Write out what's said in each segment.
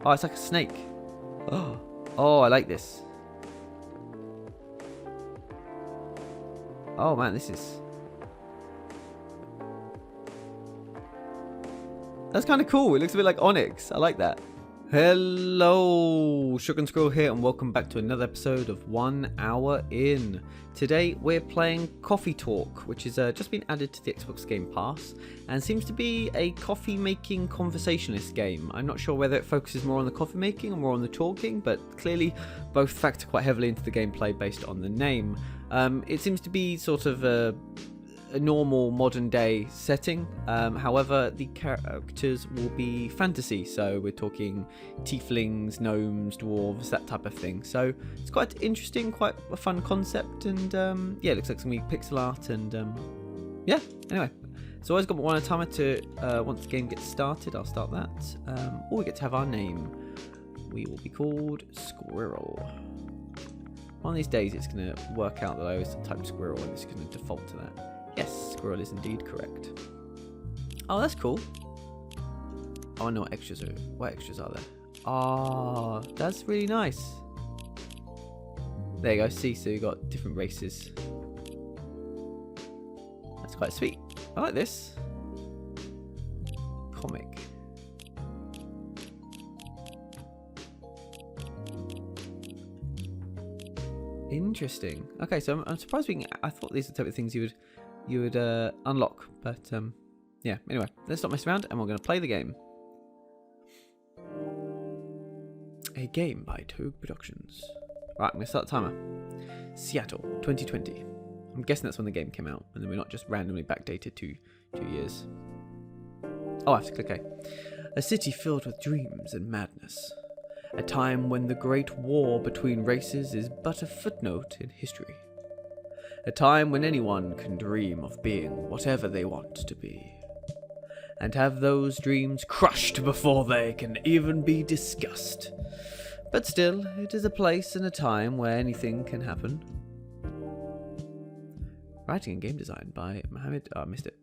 Oh, it's like a snake. Oh, I like this. Oh man, this is... That's kind of cool. It looks a bit like Onyx. I like that. Hello, Sugar and Squirrel here, and welcome back to another episode of 1 Hour In. Today we're playing Coffee Talk, which has just been added to the Xbox Game Pass, and seems to be a coffee-making conversationalist game. I'm not sure whether it focuses more on the coffee making or more on the talking, but clearly both factor quite heavily into the gameplay based on the name. It seems to be sort of a normal modern day setting, however the characters will be fantasy, so we're talking tieflings, gnomes, dwarves, that type of thing. So it's quite interesting, quite a fun concept, and yeah, it looks like some pixel art, and yeah, anyway, so I've got one timer to once the game gets started, I'll start that, or we get to have our name. We will be called Squirrel. One of these days it's going to work out that I always type Squirrel and it's going to default to that. Yes, Squirrel is indeed correct. Oh, that's cool. Oh, I know what extras are. What extras are there? Ah, that's really nice. There you go. See, so you got different races. That's quite sweet. I like this. Comic. Interesting. Okay, so I'm surprised we can, I thought these are the type of things you would unlock, but yeah, anyway, let's not mess around and we're going to play the game. A game by Togue Productions. Right, I'm going to start the timer. Seattle 2020. I'm guessing that's when the game came out, and then we're not just randomly backdated to 2 years. Oh, I have to click A. A city filled with dreams and madness. A time when the great war between races is but a footnote in history. A time when anyone can dream of being whatever they want to be, and have those dreams crushed before they can even be discussed. But still, it is a place and a time where anything can happen. Writing and game design by Mohammed... Oh, I missed it.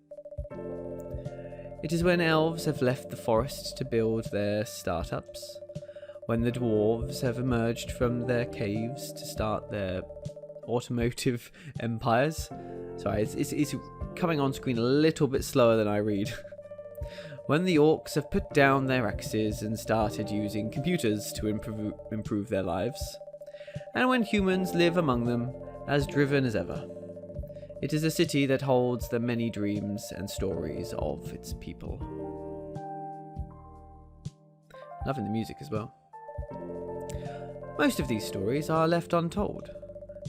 It is when elves have left the forest to build their startups, when the dwarves have emerged from their caves to start their automotive empires. Sorry, it's coming on screen a little bit slower than I read. When the orcs have put down their axes and started using computers to improve their lives. And when humans live among them, as driven as ever. It is a city that holds the many dreams and stories of its people. Loving the music as well. Most of these stories are left untold,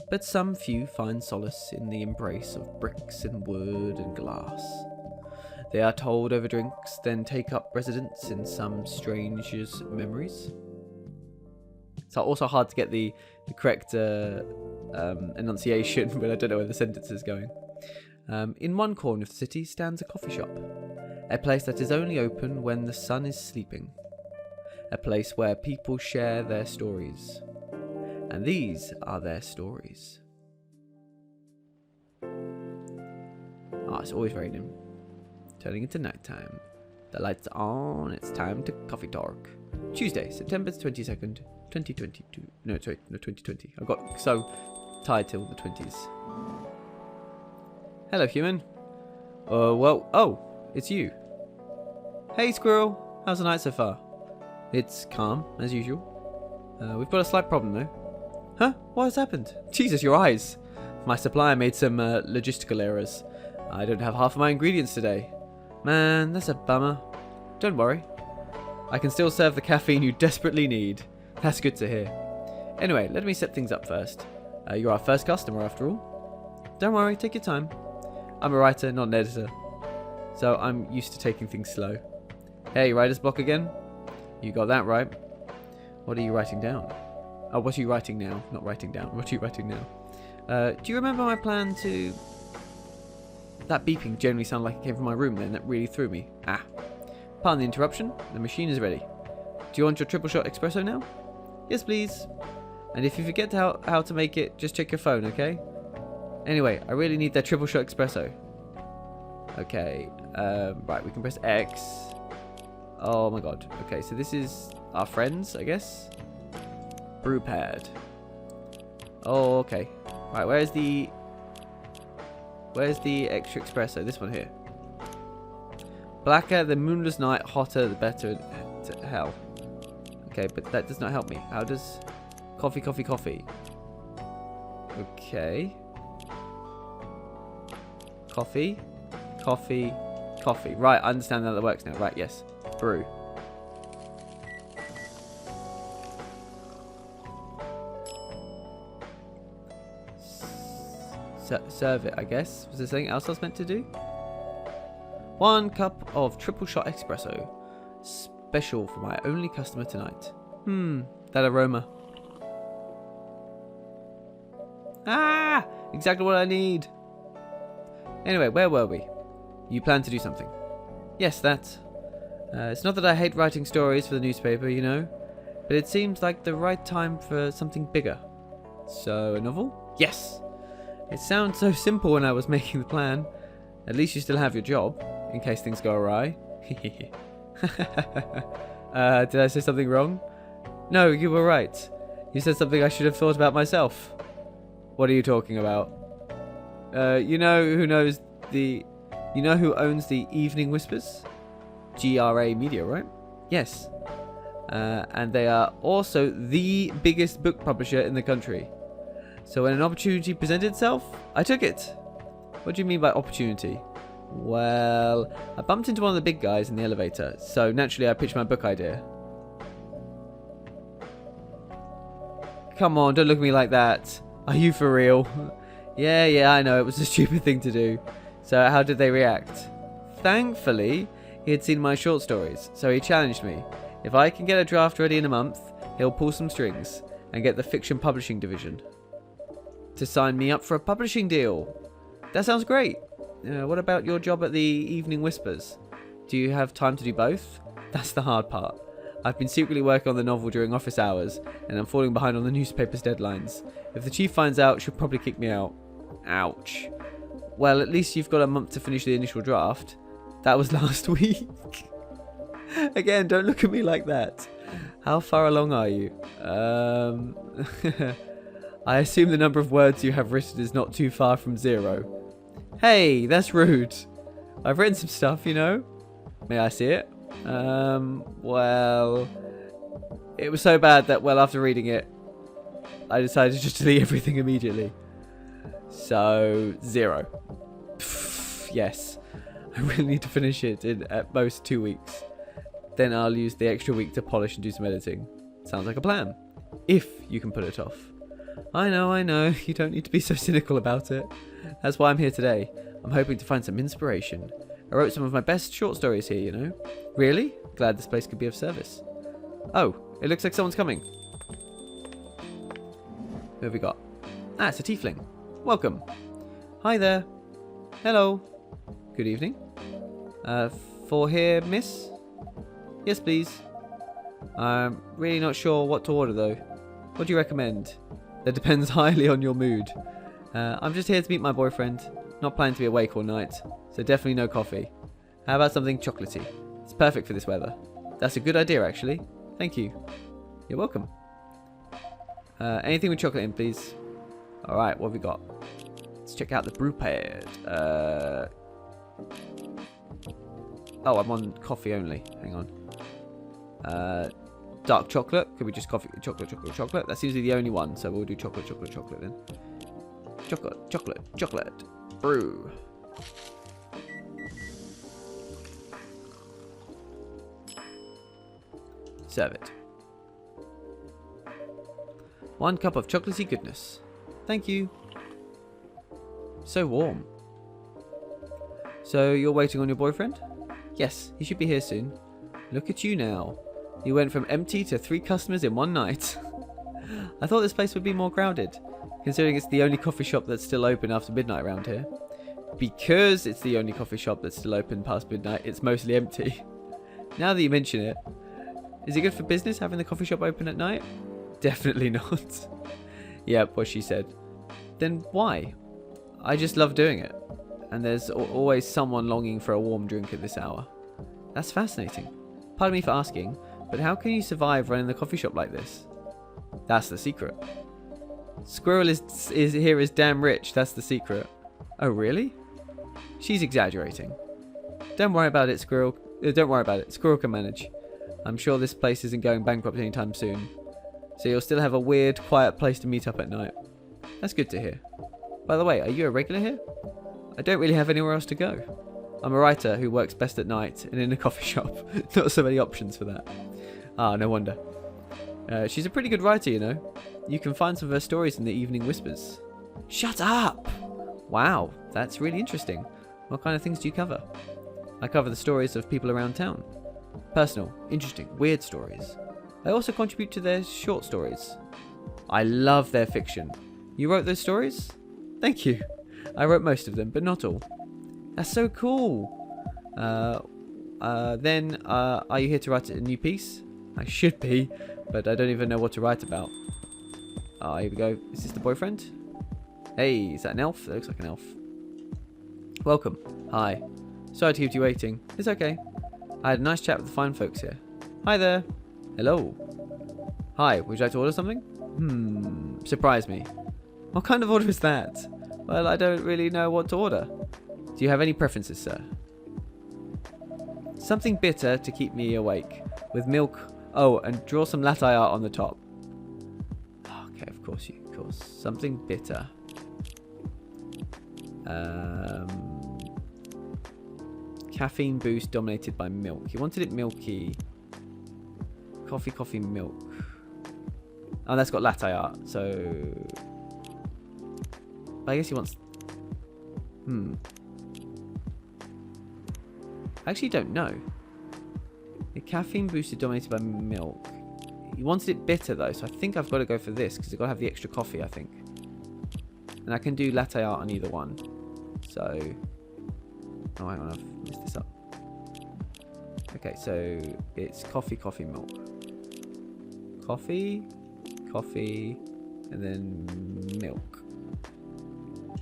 but some few find solace in the embrace of bricks and wood and glass. They are told over drinks, then take up residence in some stranger's memories. It's also hard to get the correct enunciation, but I don't know where the sentence is going. In one corner of the city stands a coffee shop, a place that is only open when the sun is sleeping. A place where people share their stories. And these are their stories. Ah, it's always raining. Turning into nighttime. The lights are on, it's time to coffee talk. Tuesday, September 22nd, 2022. No, sorry, no, 2020. I got so tied till the 20s. Hello, human. Well, oh, it's you. Hey, Squirrel. How's the night so far? It's calm, as usual. We've got a slight problem, though. Huh? What has happened? Jesus, your eyes! My supplier made some logistical errors. I don't have half of my ingredients today. Man, that's a bummer. Don't worry. I can still serve the caffeine you desperately need. That's good to hear. Anyway, let me set things up first. You're our first customer, after all. Don't worry, take your time. I'm a writer, not an editor. So I'm used to taking things slow. Hey, writer's block again? You got that right. What are you writing down? Oh, what are you writing now? Not writing down. What are you writing now? Do you remember my plan to... That beeping generally sounded like it came from my room then. That really threw me. Ah. Pardon the interruption. The machine is ready. Do you want your triple shot espresso now? Yes, please. And if you forget how to make it, just check your phone, okay? Anyway, I really need that triple shot espresso. Okay. Right, we can press X. Oh my god. Okay, so this is our friends, I guess. Brew pad. Oh, okay. Right, where's the extra espresso? This one here. Blacker the moonless night, hotter the better to hell. Okay, but that does not help me. How does coffee? Okay. Coffee. Right, I understand how that works now. Right, yes. Brew. Serve it, I guess. Was there something else I was meant to do? 1 cup of triple shot espresso. Special for my only customer tonight. That aroma. Ah! Exactly what I need. Anyway, where were we? You plan to do something. Yes, that. It's not that I hate writing stories for the newspaper, you know. But it seems like the right time for something bigger. So, a novel? Yes! It sounds so simple when I was making the plan. At least you still have your job, in case things go awry. Did I say something wrong? No, you were right. You said something I should have thought about myself. What are you talking about? You know who owns the Evening Whispers? GRA Media, right? Yes. And they are also the biggest book publisher in the country. So when an opportunity presented itself, I took it. What do you mean by opportunity? Well, I bumped into one of the big guys in the elevator, so naturally I pitched my book idea. Come on, don't look at me like that. Are you for real? Yeah, I know, it was a stupid thing to do. So how did they react? Thankfully, he had seen my short stories, so he challenged me. If I can get a draft ready in a month, he'll pull some strings and get the fiction publishing division to sign me up for a publishing deal. That sounds great. What about your job at the Evening Whispers? Do you have time to do both? That's the hard part. I've been secretly working on the novel during office hours, and I'm falling behind on the newspaper's deadlines. If the chief finds out, she'll probably kick me out. Ouch. Well, at least you've got a month to finish the initial draft. That was last week. Again, don't look at me like that. How far along are you? I assume the number of words you have written is not too far from 0. Hey, that's rude. I've written some stuff, you know. May I see it? Well, it was so bad that, well, after reading it, I decided just to delete everything immediately. So, 0. Pff, yes. I really need to finish it in at most 2 weeks. Then I'll use the extra week to polish and do some editing. Sounds like a plan. If you can pull it off. I know. You don't need to be so cynical about it. That's why I'm here today. I'm hoping to find some inspiration. I wrote some of my best short stories here, you know. Really? Glad this place could be of service. Oh, it looks like someone's coming. Who have we got? Ah, it's a tiefling. Welcome. Hi there. Hello. Good evening. For here, miss? Yes, please. I'm really not sure what to order, though. What do you recommend? That depends highly on your mood. I'm just here to meet my boyfriend. Not planning to be awake all night, so definitely no coffee. How about something chocolatey? It's perfect for this weather. That's a good idea, actually. Thank you. You're welcome. Anything with chocolate in, please. Alright, what have we got? Let's check out the brew pad. Oh, I'm on coffee only. Hang on. Dark chocolate. Could we just coffee? Chocolate. That seems to be the only one, so we'll do chocolate then. Chocolate. Brew. Serve it. 1 cup of chocolatey goodness. Thank you. So warm. So you're waiting on your boyfriend? Yes, he should be here soon. Look at you now. You went from empty to 3 customers in one night. I thought this place would be more crowded, considering it's the only coffee shop that's still open after midnight around here. Because it's the only coffee shop that's still open past midnight, it's mostly empty. Now that you mention it, is it good for business having the coffee shop open at night? Definitely not. Yep, what she said. Then why? I just love doing it. And there's always someone longing for a warm drink at this hour. That's fascinating. Pardon me for asking, But how can you survive running the coffee shop like this? That's the secret. Squirrel is here is damn rich. That's the secret. Oh, really? She's exaggerating. Don't worry about it, Squirrel. Don't worry about it. Squirrel can manage. I'm sure this place isn't going bankrupt anytime soon. So you'll still have a weird, quiet place to meet up at night. That's good to hear. By the way, are you a regular here? I don't really have anywhere else to go. I'm a writer who works best at night and in a coffee shop. Not so many options for that. Ah, no wonder. She's a pretty good writer, you know. You can find some of her stories in the Evening Whispers. Shut up! Wow, that's really interesting. What kind of things do you cover? I cover the stories of people around town. Personal, interesting, weird stories. I also contribute to their short stories. I love their fiction. You wrote those stories? Thank you. I wrote most of them, but not all. That's so cool. Then, are you here to write a new piece? I should be, but I don't even know what to write about. Ah, here we go. Is this the boyfriend? Hey, is that an elf? That looks like an elf. Welcome. Hi. Sorry to keep you waiting. It's okay. I had a nice chat with the fine folks here. Hi there. Hello. Hi, would you like to order something? Surprise me. What kind of order is that? Well, I don't really know what to order. Do you have any preferences, sir? Something bitter to keep me awake. With milk. Oh, and draw some latte art on the top. Okay, of course. Something bitter. Caffeine boost dominated by milk. He wanted it milky. Coffee, milk. Oh, that's got latte art, so... I guess he wants... I actually don't know. The caffeine boosted dominated by milk. He wanted it bitter though, so I think I've got to go for this because I've got to have the extra coffee, I think. And I can do latte art on either one. So... Oh, hang on, I've messed this up. Okay, so it's coffee, milk. Coffee, and then milk.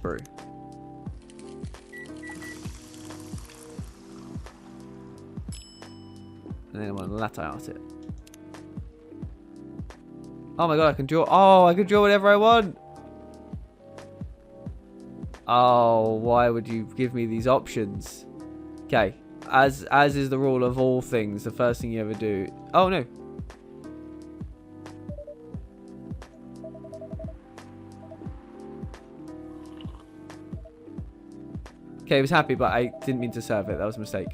Brew. And then I want to latte art it. Oh my god, I can draw. Oh, I can draw whatever I want. Oh, why would you give me these options? Okay, as is the rule of all things, the first thing you ever do. Oh no. Okay, I was happy, but I didn't mean to serve it. That was a mistake.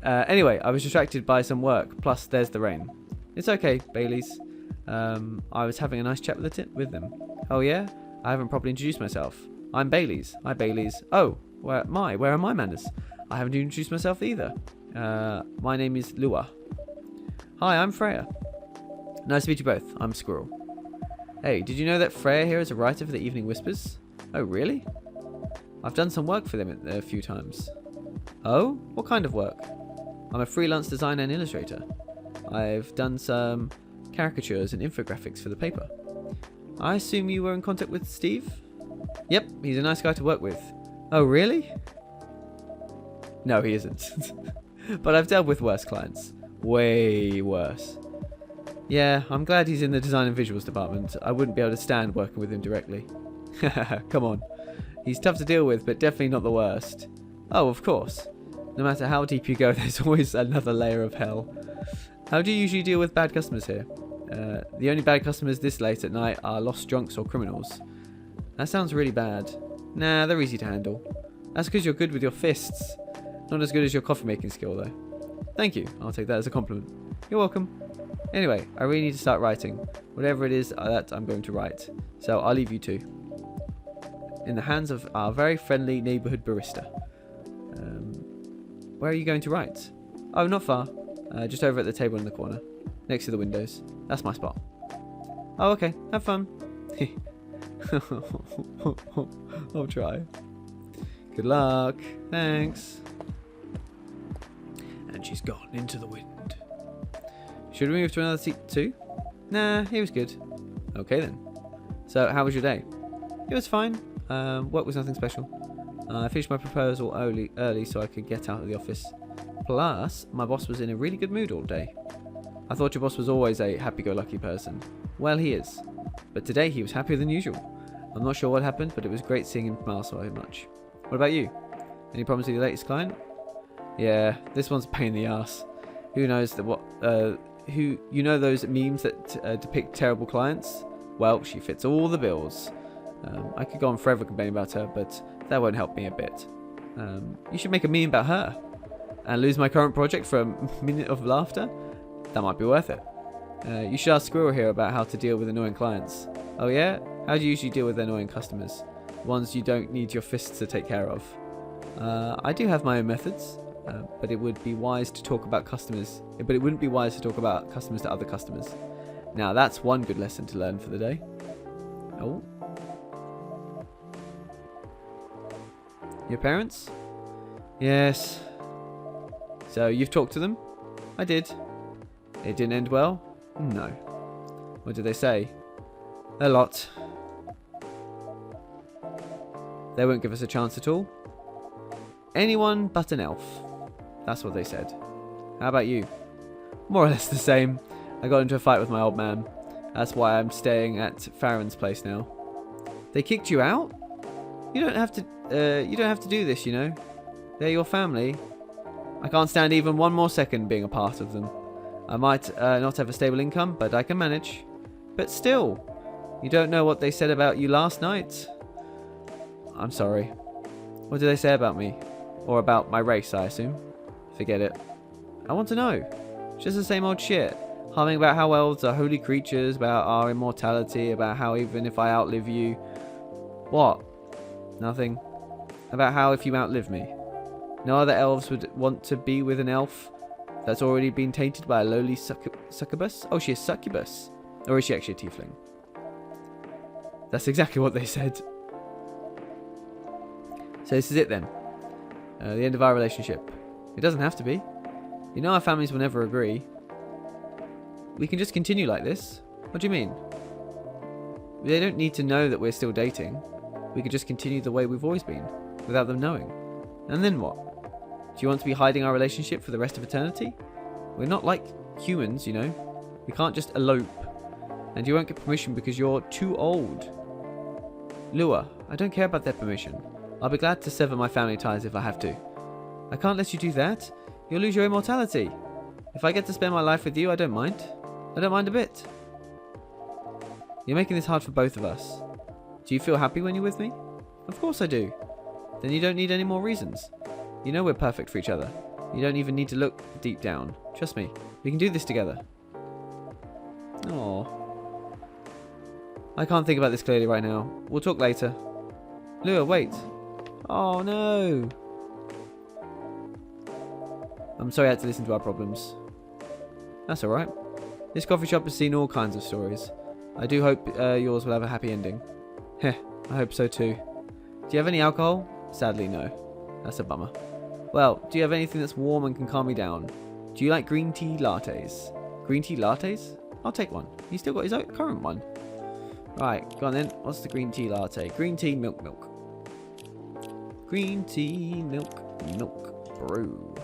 Anyway, I was distracted by some work. Plus, there's the rain. It's okay, Baileys. I was having a nice chat with them. Oh yeah? I haven't properly introduced myself. I'm Baileys. Hi, Baileys. Oh, where are my manners? I haven't introduced myself either. My name is Lua. Hi, I'm Freya. Nice to meet you both. I'm Squirrel. Hey, did you know that Freya here is a writer for the Evening Whispers? Oh, really? I've done some work for them a few times. Oh? What kind of work? I'm a freelance designer and illustrator. I've done some caricatures and infographics for the paper. I assume you were in contact with Steve? Yep, he's a nice guy to work with. Oh, really? No, he isn't. But I've dealt with worse clients. Way worse. Yeah, I'm glad he's in the design and visuals department. I wouldn't be able to stand working with him directly. Come on. He's tough to deal with, but definitely not the worst. Oh, of course. No matter how deep you go, there's always another layer of hell. How do you usually deal with bad customers here? The only bad customers this late at night are lost drunks or criminals. That sounds really bad. Nah, they're easy to handle. That's because you're good with your fists. Not as good as your coffee making skill, though. Thank you. I'll take that as a compliment. You're welcome. Anyway, I really need to start writing. Whatever it is that I'm going to write. So I'll leave you two in the hands of our very friendly neighbourhood barista. Where are you going to write? Oh, not far. Just over at the table in the corner. Next to the windows. That's my spot. Oh, okay. Have fun. I'll try. Good luck. Thanks. And she's gone into the wind. Should we move to another seat too? Nah, he was good. Okay then. So, how was your day? It was fine. Work was nothing special. I finished my proposal early so I could get out of the office. Plus, my boss was in a really good mood all day. I thought your boss was always a happy-go-lucky person. Well, he is. But today he was happier than usual. I'm not sure what happened, but it was great seeing him smile so much. What about you? Any problems with your latest client? Yeah, this one's a pain in the ass. Who knows you know those memes that depict terrible clients? Well, she fits all the bills. I could go on forever complaining about her, but that won't help me a bit. You should make a meme about her. And lose my current project for a minute of laughter? That might be worth it. You should ask Squirrel here about how to deal with annoying clients. Oh yeah? How do you usually deal with annoying customers? Ones you don't need your fists to take care of. I do have my own methods, but it would be wise to talk about customers. But it wouldn't be wise to talk about customers to other customers. Now that's one good lesson to learn for the day. Oh. Your parents? Yes. So you've talked to them? I did. It didn't end well? No. What did they say? A lot. They won't give us a chance at all? Anyone but an elf. That's what they said. How about you? More or less the same. I got into a fight with my old man. That's why I'm staying at Farron's place now. They kicked you out? You don't have to do this, you know. They're your family. I can't stand even one more second being a part of them. I might not have a stable income, but I can manage. But still, you don't know what they said about you last night? I'm sorry. What did they say about me? Or about my race, I assume? Forget it. I want to know. Just the same old shit. Humming about how elves are holy creatures, about our immortality, about how even if I outlive you... What? Nothing. About how if you outlive me. No other elves would want to be with an elf that's already been tainted by a lowly succubus? Oh, she is succubus. Or is she actually a tiefling? That's exactly what they said. So this is it then. The end of our relationship. It doesn't have to be. You know our families will never agree. We can just continue like this. What do you mean? They don't need to know that we're still dating. We could just continue the way we've always been, without them knowing. And then what? Do you want to be hiding our relationship for the rest of eternity? We're not like humans, you know. We can't just elope. And you won't get permission because you're too old. Lua, I don't care about their permission. I'll be glad to sever my family ties if I have to. I can't let you do that. You'll lose your immortality. If I get to spend my life with you, I don't mind. I don't mind a bit. You're making this hard for both of us. Do you feel happy when you're with me? Of course I do. Then you don't need any more reasons. You know we're perfect for each other. You don't even need to look deep down. Trust me. We can do this together. Aww. I can't think about this clearly right now. We'll talk later. Lua, wait. Oh no. I'm sorry I had to listen to our problems. That's alright. This coffee shop has seen all kinds of stories. I do hope yours will have a happy ending. Heh, I hope so too. Do you have any alcohol? Sadly, no. That's a bummer. Well, do you have anything that's warm and can calm me down? Do you like green tea lattes? Green tea lattes? I'll take one. He's still got his current one. Right, go on then. What's the green tea latte? Green tea, milk, milk. Green tea, milk, milk, brew.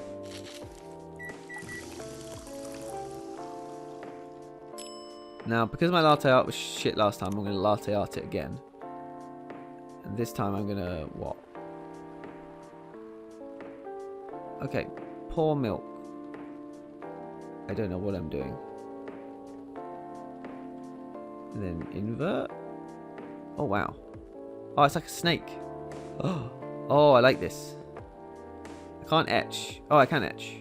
Now, because my latte art was shit last time, I'm going to latte art it again. And this time I'm going to... what? Okay, pour milk. I don't know what I'm doing. And then invert. Oh, wow. Oh, it's like a snake. Oh, I like this. I can't etch. Oh, I can etch.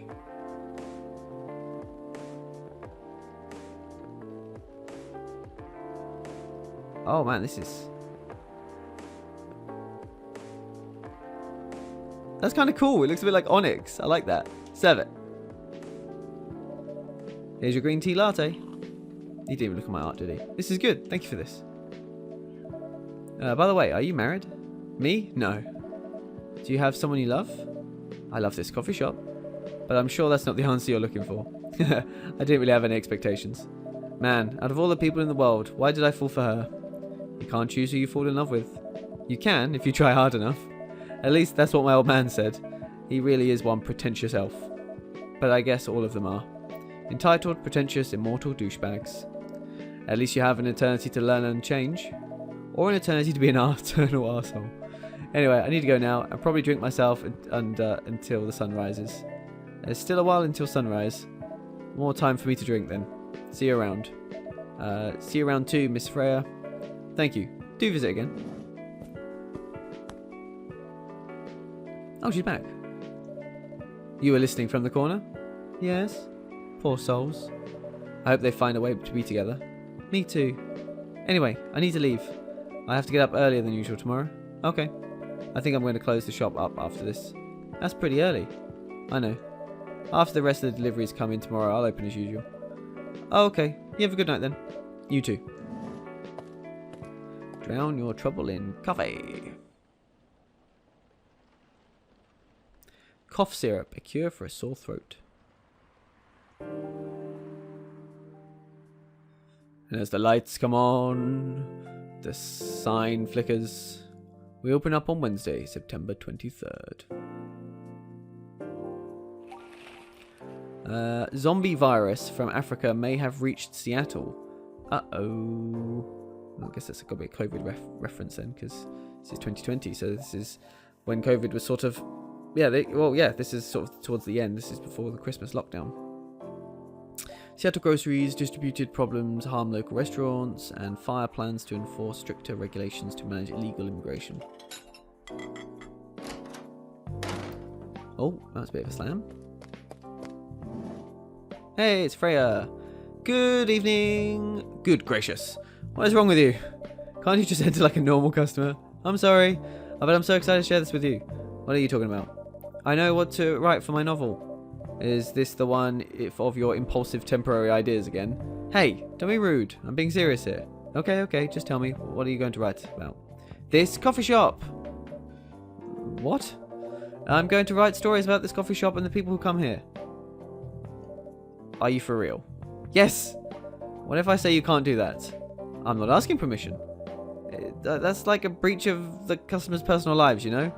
Oh man, this is... That's kind of cool. It looks a bit like onyx. I like that. Serve it. Here's your green tea latte. He didn't even look at my art, did he? This is good. Thank you for this. By the way, are you married? Me? No. Do you have someone you love? I love this coffee shop. But I'm sure that's not the answer you're looking for. I didn't really have any expectations. Man, out of all the people in the world, why did I fall for her? You can't choose who you fall in love with. You can, if you try hard enough. At least that's what my old man said. He really is one pretentious elf. but I guess all of them are. Entitled, pretentious, immortal douchebags. At least you have an eternity to learn and change. Or an eternity to be an eternal arsehole. Anyway, I need to go now. I'll probably drink myself until the sun rises. There's still a while until sunrise. More time for me to drink then. See you around. See you around too, Miss Freya. Thank you. Do visit again. Oh, she's back. You were listening from the corner? Yes. Poor souls. I hope they find a way to be together. Me too. Anyway, I need to leave. I have to get up earlier than usual tomorrow. Okay. I think I'm going to close the shop up after this. That's pretty early. I know. After the rest of the deliveries come in tomorrow, I'll open as usual. Oh, okay. You have a good night then. You too. Drown your trouble in coffee. Cough syrup, a cure for a sore throat. And as the lights come on, the sign flickers. We open up on Wednesday, September 23rd. Zombie virus from Africa may have reached Seattle. Uh-oh. Well, I guess that's got to be a COVID reference then, because this is 2020, so this is when COVID was sort of... Yeah, this is sort of towards the end. This is before the Christmas lockdown. Seattle groceries distributed problems harm local restaurants and fire plans to enforce stricter regulations to manage illegal immigration. Oh, that's a bit of a slam. Hey, it's Freya. Good evening. Good gracious. What is wrong with you? Can't you just enter like a normal customer? I'm sorry, but I'm so excited to share this with you. What are you talking about? I know what to write for my novel. Is this the one of your impulsive temporary ideas again? Hey, don't be rude. I'm being serious here. Okay, just tell me. What are you going to write about? This coffee shop. What? I'm going to write stories about this coffee shop and the people who come here. Are you for real? Yes. What if I say you can't do that? I'm not asking permission. That's like a breach of the customers' personal lives, you know?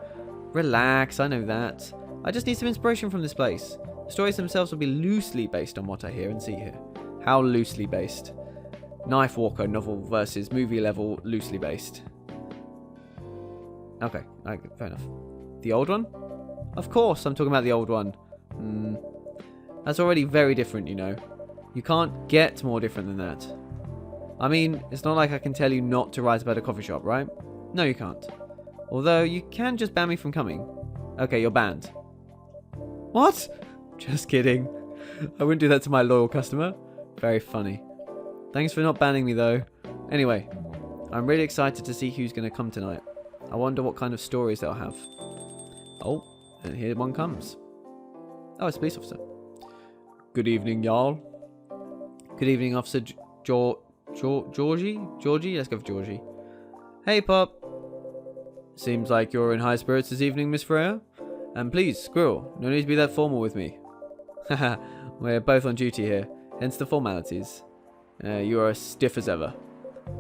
Relax, I know that. I just need some inspiration from this place. The stories themselves will be loosely based on what I hear and see here. How loosely based? Knife Walker novel versus movie level loosely based. Okay, fair enough. The old one? Of course, I'm talking about the old one. That's already very different, you know. You can't get more different than that. I mean, it's not like I can tell you not to write about a coffee shop, right? No, you can't. Although, you can just ban me from coming. Okay, you're banned. What? Just kidding. I wouldn't do that to my loyal customer. Very funny. Thanks for not banning me, though. Anyway, I'm really excited to see who's going to come tonight. I wonder what kind of stories they'll have. Oh, and here one comes. Oh, it's a police officer. Good evening, y'all. Good evening, Officer Georgie? Georgie? Let's go for Georgie. Hey, Pop. Seems like you're in high spirits this evening, Miss Freya. And please, Squirrel, no need to be that formal with me. Haha, we're both on duty here, hence the formalities. You are as stiff as ever.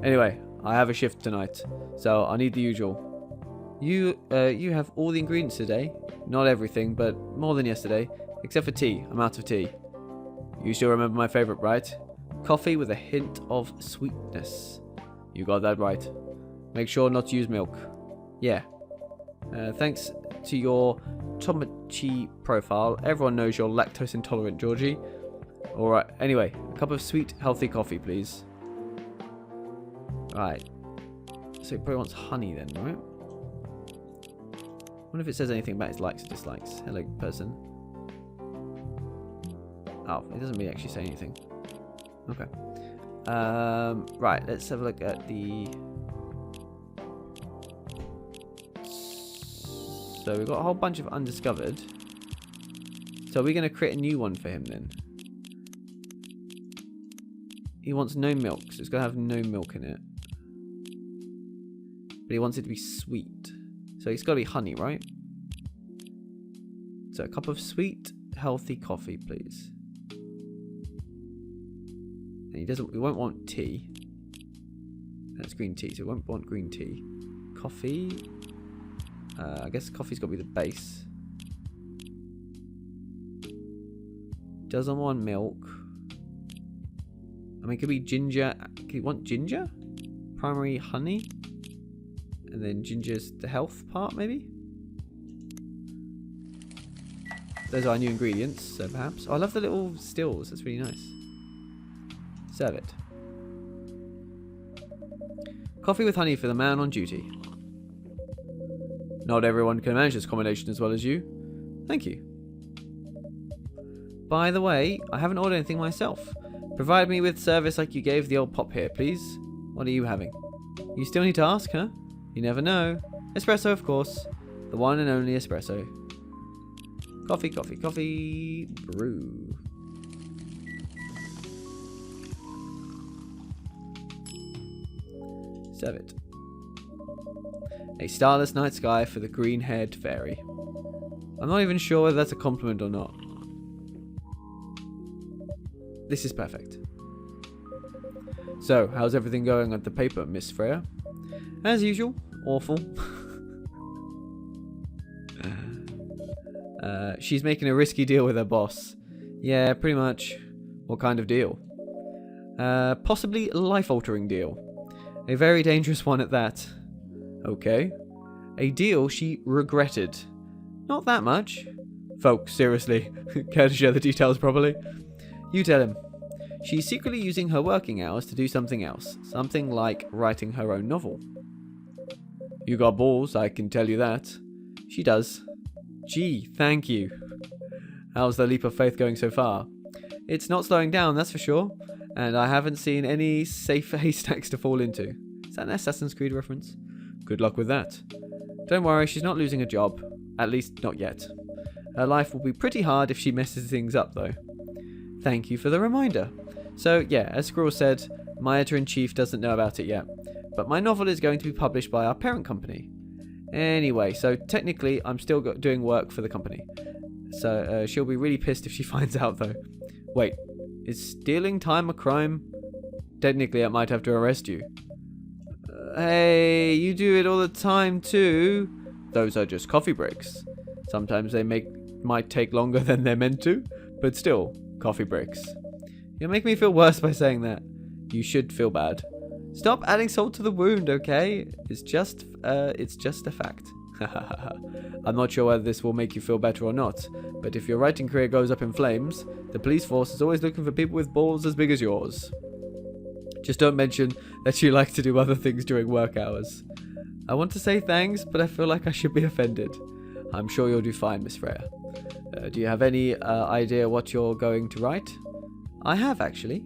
Anyway, I have a shift tonight, so I need the usual. You have all the ingredients today. Not everything, but more than yesterday. Except for tea. I'm out of tea. You still remember my favourite, right? Coffee with a hint of sweetness. You got that right. Make sure not to use milk. Yeah. Thanks to your Tomochi profile, everyone knows you're lactose intolerant, Georgie. Alright, anyway, a cup of sweet, healthy coffee, please. Right. So he probably wants honey then, right? I wonder if it says anything about his likes or dislikes. Hello, person. Oh, it doesn't really actually say anything. Okay. Right, let's have a look at the... So we've got a whole bunch of undiscovered. So we're going to create a new one for him then. He wants no milk, so it's going to have no milk in it. But he wants it to be sweet. So it's got to be honey, right? So a cup of sweet, healthy coffee, please. And he won't want tea. That's green tea, so he won't want green tea. Coffee. I guess coffee's got to be the base. Doesn't want milk. I mean, could be ginger. Do you want ginger? Primary honey? And then ginger's the health part, maybe? Those are our new ingredients, so perhaps. Oh, I love the little stills. That's really nice. Serve it. Coffee with honey for the man on duty. Not everyone can manage this combination as well as you. Thank you. By the way, I haven't ordered anything myself. Provide me with service like you gave the old pop here, please. What are you having? You still need to ask, huh? You never know. Espresso, of course. The one and only espresso. Coffee, coffee, coffee. Brew. Serve it. A starless night sky for the green-haired fairy. I'm not even sure whether that's a compliment or not. This is perfect. So, how's everything going at the paper, Miss Freya? As usual, awful. She's making a risky deal with her boss. Yeah, pretty much. What kind of deal? Possibly a life-altering deal. A very dangerous one at that. Okay. A deal she regretted. Not that much. Folks, seriously. Care to share the details properly? You tell him. She's secretly using her working hours to do something else. Something like writing her own novel. You got balls, I can tell you that. She does. Gee, thank you. How's the leap of faith going so far? It's not slowing down, that's for sure. And I haven't seen any safe haystacks to fall into. Is that an Assassin's Creed reference? Good luck with that. Don't worry, she's not losing a job. At least, not yet. Her life will be pretty hard if she messes things up, though. Thank you for the reminder. So, yeah, as Squirrel said, my editor-in-chief doesn't know about it yet. But my novel is going to be published by our parent company. Anyway, so technically, I'm still doing work for the company. So, she'll be really pissed if she finds out, though. Wait, is stealing time a crime? Technically, I might have to arrest you. Hey, you do it all the time, too. Those are just coffee breaks. Sometimes they might take longer than they're meant to, but still, coffee breaks. You'll make me feel worse by saying that. You should feel bad. Stop adding salt to the wound, okay? It's just a fact. I'm not sure whether this will make you feel better or not, but if your writing career goes up in flames, the police force is always looking for people with balls as big as yours. Just don't mention that you like to do other things during work hours. I want to say thanks, but I feel like I should be offended. I'm sure you'll do fine, Miss Freya. Do you have any idea what you're going to write? I have, actually.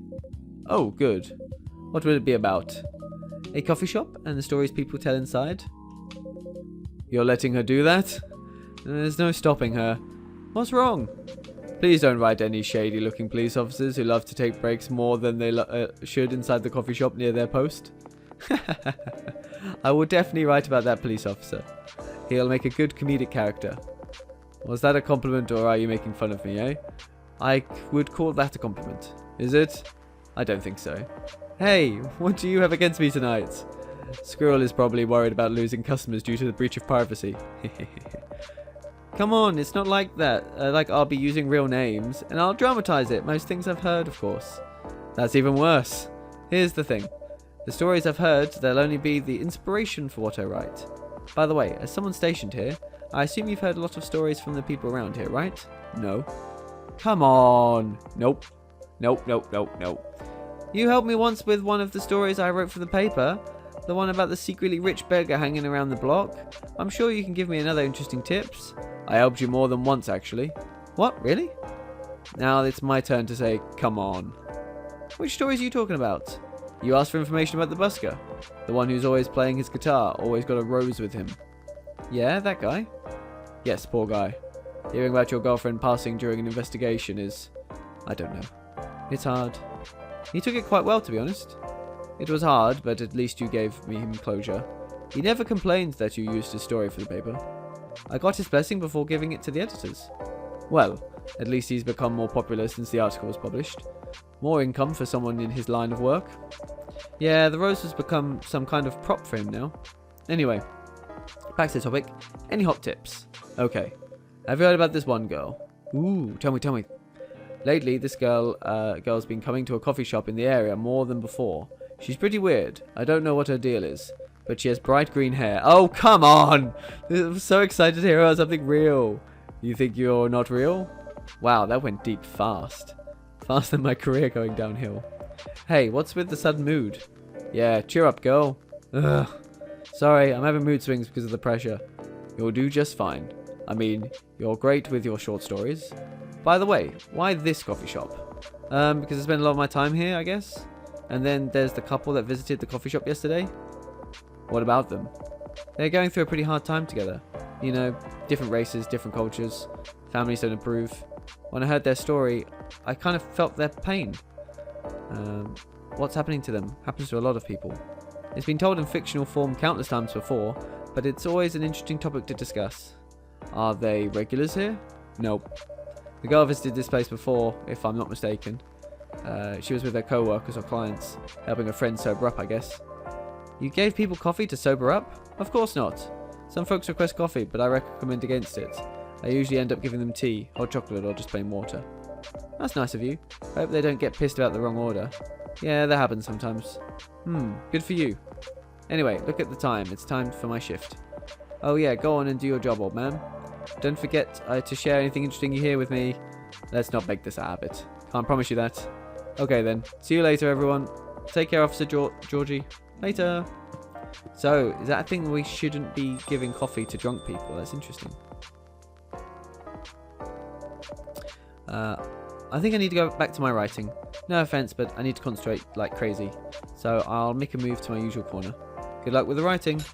Oh, good. What will it be about? A coffee shop and the stories people tell inside? You're letting her do that? There's no stopping her. What's wrong? Please don't write any shady-looking police officers who love to take breaks more than they should inside the coffee shop near their post. I will definitely write about that police officer. He'll make a good comedic character. Was that a compliment or are you making fun of me, eh? I would call that a compliment. Is it? I don't think so. Hey, what do you have against me tonight? Squirrel is probably worried about losing customers due to the breach of privacy. Come on, it's not like that. Like I'll be using real names, and I'll dramatize it. Most things I've heard, of course. That's even worse. Here's the thing. The stories I've heard, they'll only be the inspiration for what I write. By the way, as someone stationed here, I assume you've heard a lot of stories from the people around here, right? No. Come on. Nope. Nope, nope, nope, nope. You helped me once with one of the stories I wrote for the paper. The one about the secretly rich beggar hanging around the block. I'm sure you can give me another interesting tips. I helped you more than once, actually. What? Really? Now it's my turn to say, come on. Which stories are you talking about? You asked for information about the busker. The one who's always playing his guitar, always got a rose with him. Yeah, that guy? Yes, poor guy. Hearing about your girlfriend passing during an investigation is... I don't know. It's hard. He took it quite well, to be honest. It was hard, but at least you gave him closure. He never complained that you used his story for the paper. I got his blessing before giving it to the editors. Well, at least he's become more popular since the article was published. More income for someone in his line of work. Yeah, the rose has become some kind of prop for him now. Anyway, back to the topic. Any hot tips? Okay. Have you heard about this one girl? Ooh, tell me. Lately, this girl's been coming to a coffee shop in the area more than before. She's pretty weird. I don't know what her deal is, but she has bright green hair. Oh, come on! I'm so excited to hear about something real. You think you're not real? Wow, that went deep fast. Faster than my career going downhill. Hey, what's with the sudden mood? Yeah, cheer up, girl. Ugh. Sorry, I'm having mood swings because of the pressure. You'll do just fine. I mean, you're great with your short stories. By the way, why this coffee shop? Because I spend a lot of my time here, I guess. And then there's the couple that visited the coffee shop yesterday. What about them? They're going through a pretty hard time together. You know, different races, different cultures. Families don't approve. When I heard their story, I kind of felt their pain. What's happening to them happens to a lot of people. It's been told in fictional form countless times before, but it's always an interesting topic to discuss. Are they regulars here? Nope. The girl visited this place before, if I'm not mistaken. She was with her co-workers or clients, helping a friend sober up, I guess. You gave people coffee to sober up? Of course not. Some folks request coffee, but I recommend against it. I usually end up giving them tea, hot chocolate, or just plain water. That's nice of you. I hope they don't get pissed about the wrong order. Yeah, that happens sometimes. Good for you. Anyway, look at the time. It's time for my shift. Oh yeah, go on and do your job, old man. Don't forget to share anything interesting you hear with me. Let's not make this a habit. Can't promise you that. Okay then. See you later, everyone. Take care, Officer Georgie. Later. So, is that a thing we shouldn't be giving coffee to drunk people? That's interesting. I think I need to go back to my writing. No offense, but I need to concentrate like crazy. So I'll make a move to my usual corner. Good luck with the writing.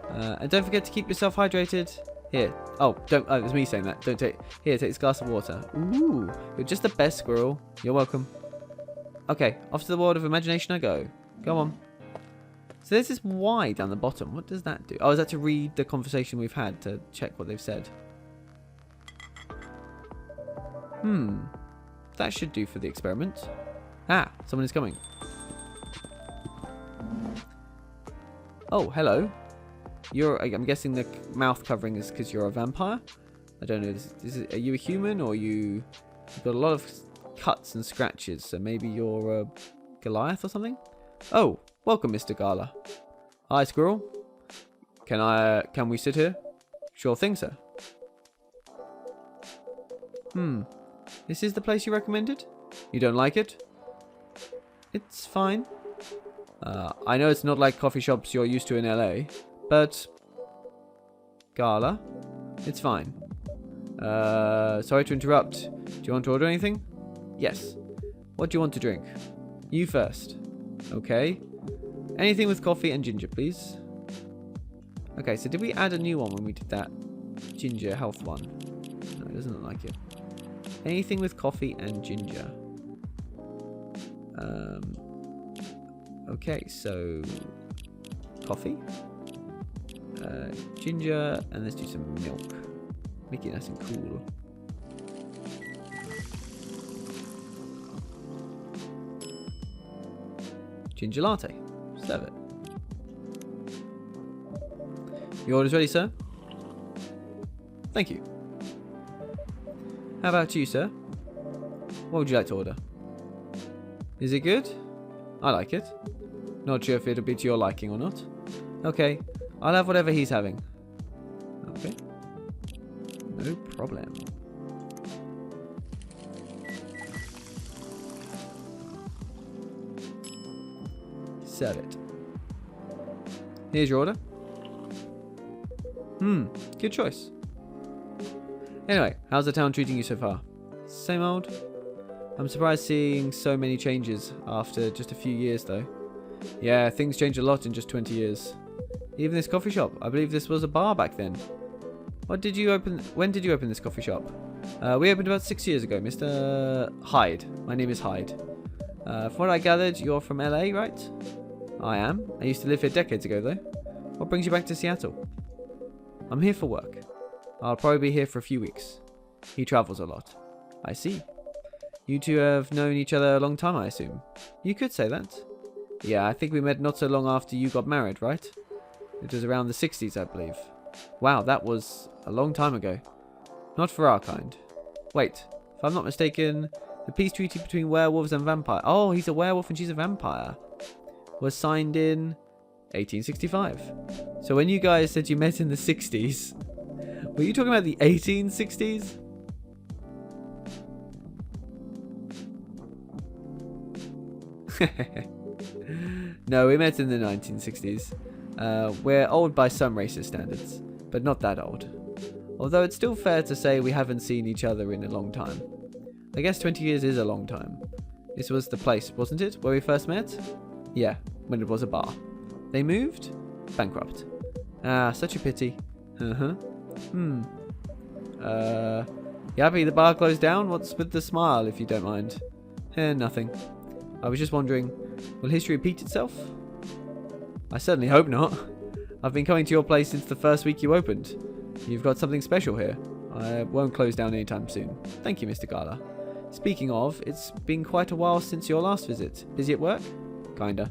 And don't forget to keep yourself hydrated. Here. Oh, don't. Oh, it was me saying that. Don't take. Here, take this glass of water. Ooh, you're just the best, Squirrel. You're welcome. Okay, off to the world of imagination I go. Go on. So there's this Y down the bottom. What does that do? Oh, is that to read the conversation we've had to check what they've said? That should do for the experiment. Ah, someone is coming. Oh, hello. I'm guessing the mouth covering is because you're a vampire. I don't know. Are you a human or you've got a lot of cuts and scratches? So maybe you're a Goliath or something. Oh, welcome, Mr. Gala. Hi, Squirrel. Can we sit here? Sure thing, sir. This is the place you recommended? You don't like it? It's fine. I know it's not like coffee shops you're used to in LA, but Gala, it's fine. Sorry to interrupt. Do you want to order anything? Yes. What do you want to drink? You first. Okay. Anything with coffee and ginger, please. Okay, so did we add a new one when we did that ginger health one? No, it doesn't look like it. Anything with coffee and ginger. Okay, so coffee, ginger, and let's do some milk. Make it nice and cool. Ginger latte. Serve it. Your order's ready, sir. Thank you. How about you, sir? What would you like to order? Is it good? I like it. Not sure if it'll be to your liking or not. Okay, I'll have whatever he's having. Okay. No problem. Serve it. Here's your order. Good choice. Anyway, how's the town treating you so far? Same old? I'm surprised seeing so many changes after just a few years though. Yeah, things change a lot in just 20 years. Even this coffee shop. I believe this was a bar back then. When did you open this coffee shop? We opened about 6 years ago, Mr. Hyde. My name is Hyde. From what I gathered, you're from LA, right? I am. I used to live here decades ago though. What brings you back to Seattle? I'm here for work. I'll probably be here for a few weeks. He travels a lot. I see. You two have known each other a long time, I assume. You could say that. Yeah, I think we met not so long after you got married, right? It was around the 60s, I believe. Wow, that was a long time ago. Not for our kind. Wait, If I'm not mistaken, the peace treaty between werewolves and vampires. Oh, he's a werewolf and she's a vampire. Was signed in 1865. So when you guys said you met in the 60s, were you talking about the 1860s? No, we met in the 1960s. We're old by some racist standards, but not that old. Although it's still fair to say we haven't seen each other in a long time. I guess 20 years is a long time. This was the place, wasn't it, where we first met? Yeah, when it was a bar. They moved? Bankrupt. Ah, such a pity. You happy the bar closed down? What's with the smile, if you don't mind? Nothing. I was just wondering, will history repeat itself? I certainly hope not. I've been coming to your place since the first week you opened. You've got something special here. I won't close down anytime soon. Thank you, Mr. Gala. Speaking of, it's been quite a while since your last visit. Busy at work? Kinda.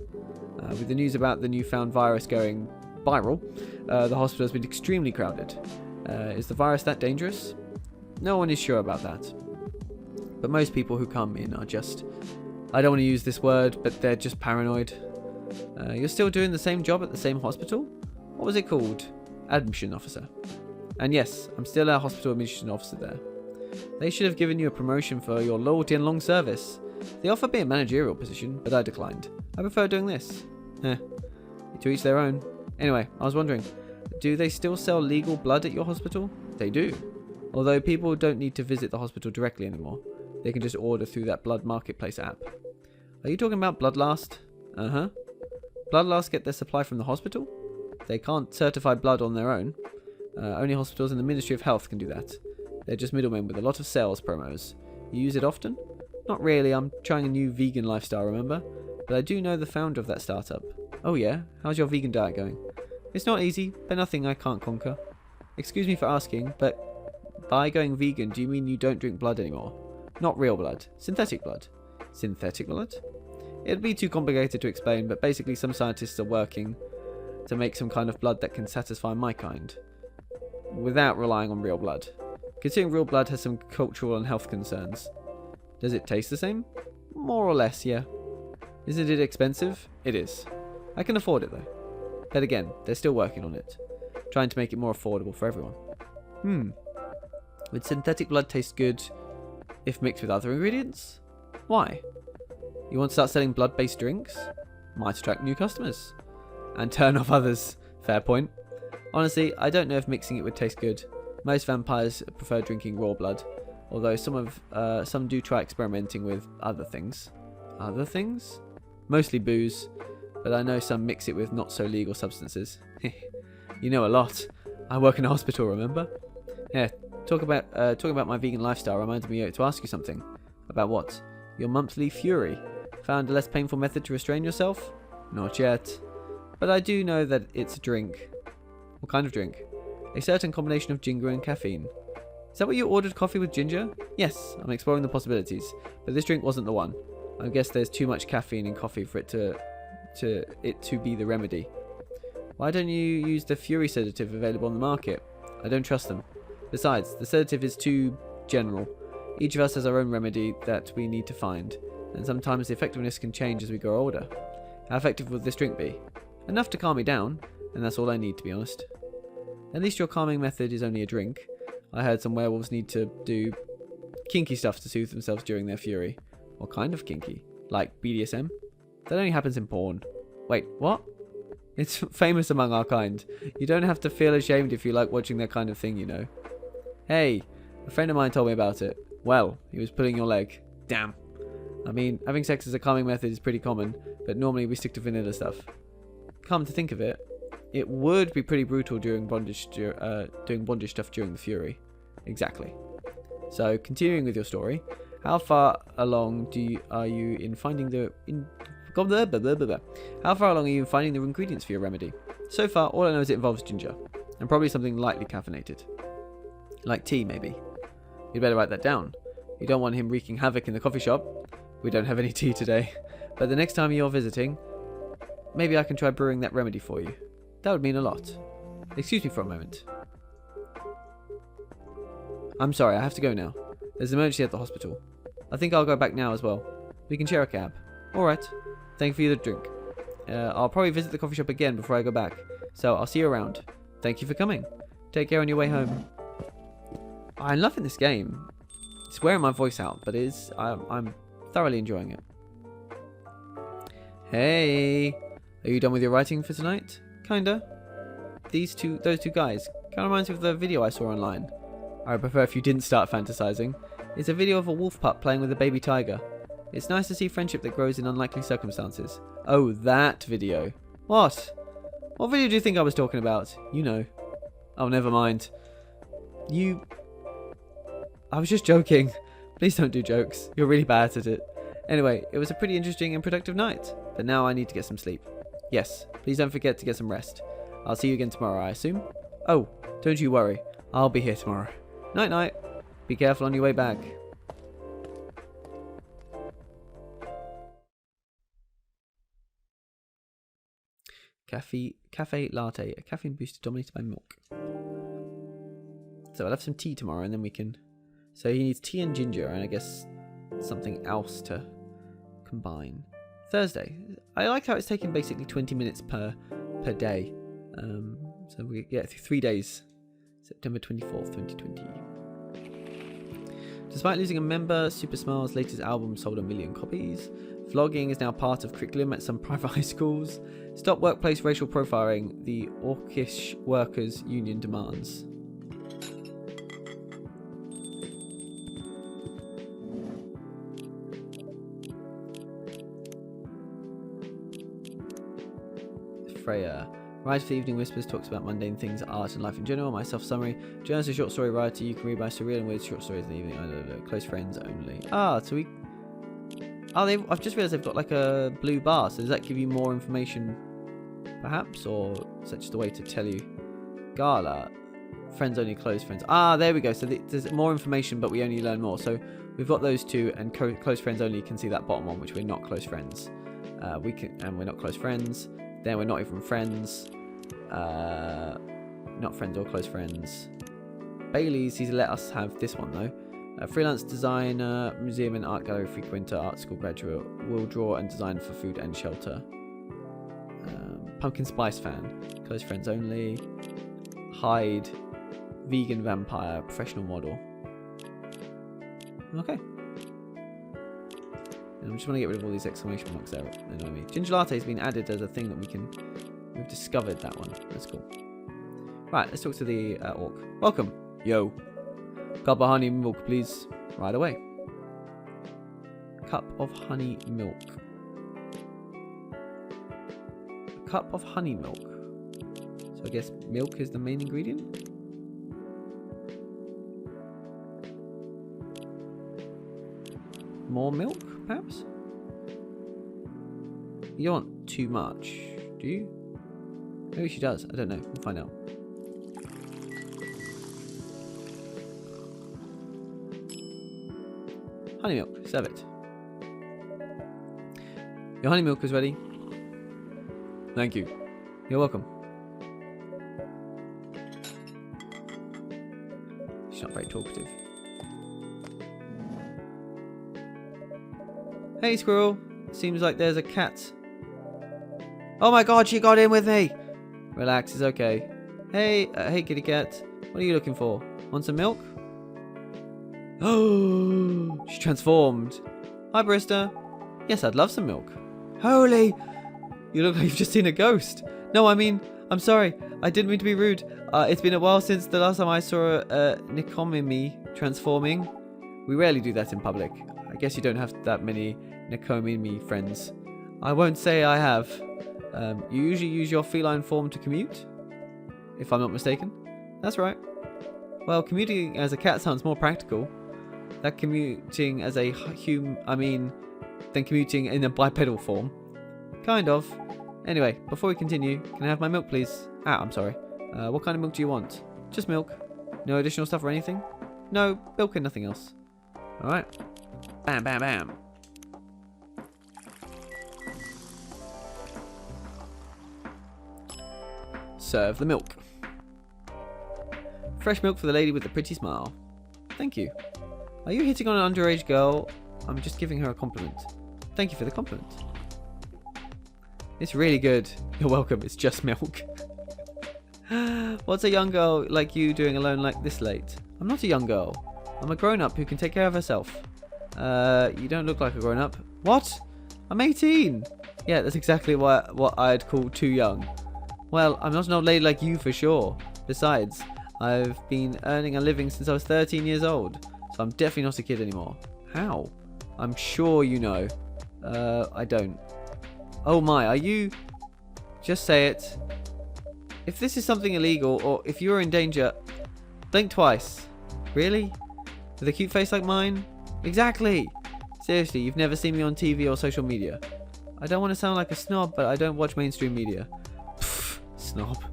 With the news about the newfound virus going viral, the hospital has been extremely crowded. Is the virus that dangerous? No one is sure about that. But most people who come in are just... I don't want to use this word, but they're just paranoid. You're still doing the same job at the same hospital? What was it called? Admission officer. And yes, I'm still a hospital admission officer there. They should have given you a promotion for your loyalty and long service. They offered me a managerial position, but I declined. I prefer doing this. To each their own. Anyway, I was wondering, do they still sell legal blood at your hospital? They do. Although people don't need to visit the hospital directly anymore. They can just order through that blood marketplace app. Are you talking about Bloodlast? Bloodlast get their supply from the hospital? They can't certify blood on their own. Only hospitals and the Ministry of Health can do that. They're just middlemen with a lot of sales promos. You use it often? Not really, I'm trying a new vegan lifestyle, remember? But I do know the founder of that startup. Oh yeah? How's your vegan diet going? It's not easy, but nothing I can't conquer. Excuse me for asking, but by going vegan, do you mean you don't drink blood anymore? Not real blood. Synthetic blood. Synthetic blood? It'd be too complicated to explain, but basically some scientists are working to make some kind of blood that can satisfy my kind, without relying on real blood. Considering real blood has some cultural and health concerns. Does it taste the same? More or less, yeah. Isn't it expensive? It is. I can afford it though. But again, they're still working on it. Trying to make it more affordable for everyone. Would synthetic blood taste good if mixed with other ingredients? Why? You want to start selling blood-based drinks? Might attract new customers. And turn off others. Fair point. Honestly, I don't know if mixing it would taste good. Most vampires prefer drinking raw blood, although some do try experimenting with other things. Other things? Mostly booze, but I know some mix it with not so legal substances. You know a lot. I work in a hospital, remember? Yeah, talking about my vegan lifestyle reminds me to ask you something. About what? Your monthly fury. Found a less painful method to restrain yourself? Not yet. But I do know that it's a drink. What kind of drink? A certain combination of ginger and caffeine. Is that what you ordered, coffee with ginger? Yes, I'm exploring the possibilities, but this drink wasn't the one. I guess there's too much caffeine in coffee for it to be the remedy. Why don't you use the Fury sedative available on the market? I don't trust them. Besides, the sedative is too general. Each of us has our own remedy that we need to find, and sometimes the effectiveness can change as we grow older. How effective would this drink be? Enough to calm me down, and that's all I need, to be honest. At least your calming method is only a drink. I heard some werewolves need to do kinky stuff to soothe themselves during their fury. What kind of kinky? Like BDSM? That only happens in porn. Wait, what? It's famous among our kind. You don't have to feel ashamed if you like watching that kind of thing, you know. Hey, a friend of mine told me about it. Well, he was pulling your leg. Damn. I mean, having sex as a calming method is pretty common, but normally we stick to vanilla stuff. Come to think of it, it would be pretty brutal doing bondage stuff during the fury. Exactly. So, continuing with your story, how far along are you in finding the ingredients for your remedy? So far, all I know is it involves ginger, and probably something lightly caffeinated. Like tea, maybe. You'd better write that down. You don't want him wreaking havoc in the coffee shop. We don't have any tea today. But the next time you're visiting, maybe I can try brewing that remedy for you. That would mean a lot. Excuse me for a moment. I'm sorry, I have to go now. There's an emergency at the hospital. I think I'll go back now as well. We can share a cab. Alright. Thank you for the drink. I'll probably visit the coffee shop again before I go back. So I'll see you around. Thank you for coming. Take care on your way home. I'm loving this game. It's wearing my voice out, but I'm thoroughly enjoying it. Hey, are you done with your writing for tonight? Kinda. Those two guys. Kinda reminds me of the video I saw online. I would prefer if you didn't start fantasizing. It's a video of a wolf pup playing with a baby tiger. It's nice to see friendship that grows in unlikely circumstances. Oh, that video. What? What video do you think I was talking about? You know. Oh, never mind. I was just joking. Please don't do jokes. You're really bad at it. Anyway, it was a pretty interesting and productive night. But now I need to get some sleep. Yes, please don't forget to get some rest. I'll see you again tomorrow, I assume. Oh, don't you worry. I'll be here tomorrow. Night night. Be careful on your way back. Cafe latte, a caffeine booster dominated by milk. So I'll have some tea tomorrow and then we can... So he needs tea and ginger and I guess something else to combine. Thursday. I like how it's taking basically 20 minutes per day. So we get through 3 days. September 24th, 2020. Despite losing a member, Super Smile's latest album sold 1 million copies. Vlogging is now part of curriculum at some private high schools. Stop workplace racial profiling, the Orcish Workers Union demands. Freya. Rise for the Evening Whispers talks about mundane things, art and life in general. My self-summary. Journalist a short story writer you can read by surreal and weird short stories in the evening. Close friends only. So we... Oh, I've just realised they've got like a blue bar. So does that give you more information, perhaps? Or is that just a way to tell you? Gala. Friends only, close friends. There we go. So there's more information, but we only learn more. So we've got those two, and close friends only can see that bottom one, which we're not close friends. And we're not close friends. Then we're not even friends. Not friends or close friends. Bailey's, he's let us have this one though. Freelance designer, museum and art gallery frequenter, art school graduate, will draw and design for food and shelter. Pumpkin spice fan, close friends only. Hyde, vegan vampire, professional model. Okay. And I just want to get rid of all these exclamation marks there. Annoy me. Ginger latte has been added as a thing that we've discovered that one. That's cool. Right, let's talk to the orc. Welcome. Yo. Cup of honey milk, please. Right away. Cup of honey milk. A cup of honey milk. So I guess milk is the main ingredient? More milk, perhaps? You don't want too much, do you? Maybe she does. I don't know. We'll find out. Honey milk. Serve it. Your honey milk is ready. Thank you. You're welcome. She's not very talkative. Hey, Squirrel. Seems like there's a cat. Oh my god, she got in with me! Relax, it's okay. Hey, hey kitty cat. What are you looking for? Want some milk? Oh, she transformed. Hi, Barista. Yes, I'd love some milk. Holy! You look like you've just seen a ghost. No, I mean, I'm sorry. I didn't mean to be rude. It's been a while since the last time I saw a Nikomimi transforming. We rarely do that in public. I guess you don't have that many Nikomimi friends. I won't say I have. You usually use your feline form to commute? If I'm not mistaken. That's right. Well, commuting as a cat sounds more practical. That commuting as a than commuting in a bipedal form. Kind of. Anyway, before we continue, can I have my milk, please? I'm sorry. What kind of milk do you want? Just milk. No additional stuff or anything? No, milk and nothing else. Alright. Bam, bam, bam. Serve the milk. Fresh milk for the lady with the pretty smile. Thank you. Are you hitting on an underage girl? I'm just giving her a compliment. Thank you for the compliment. It's really good. You're welcome. It's just milk. What's a young girl like you doing alone like this late? I'm not a young girl. I'm a grown-up who can take care of herself. You don't look like a grown-up. What? I'm 18. Yeah, that's exactly what I'd call too young. Well, I'm not an old lady like you for sure. Besides, I've been earning a living since I was 13 years old. So I'm definitely not a kid anymore. How? I'm sure you know. I don't. Oh my, are you... Just say it. If this is something illegal, or if you're in danger, blink twice. Really? With a cute face like mine? Exactly! Seriously, you've never seen me on TV or social media. I don't want to sound like a snob, but I don't watch mainstream media. Pfft, snob.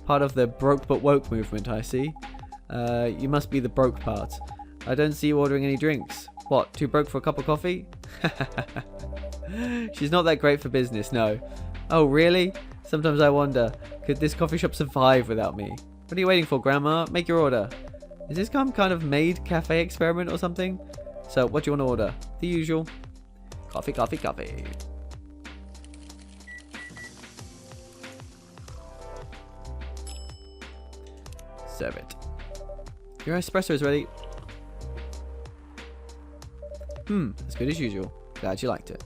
Part of the broke but woke movement, I see. You must be the broke part. I don't see you ordering any drinks. What, too broke for a cup of coffee? She's not that great for business, no. Oh, really? Sometimes I wonder, could this coffee shop survive without me? What are you waiting for, Grandma? Make your order. Is this some kind of maid cafe experiment or something? So, what do you want to order? The usual. Coffee, coffee, coffee. Serve it. Your espresso is ready. As good as usual. Glad you liked it.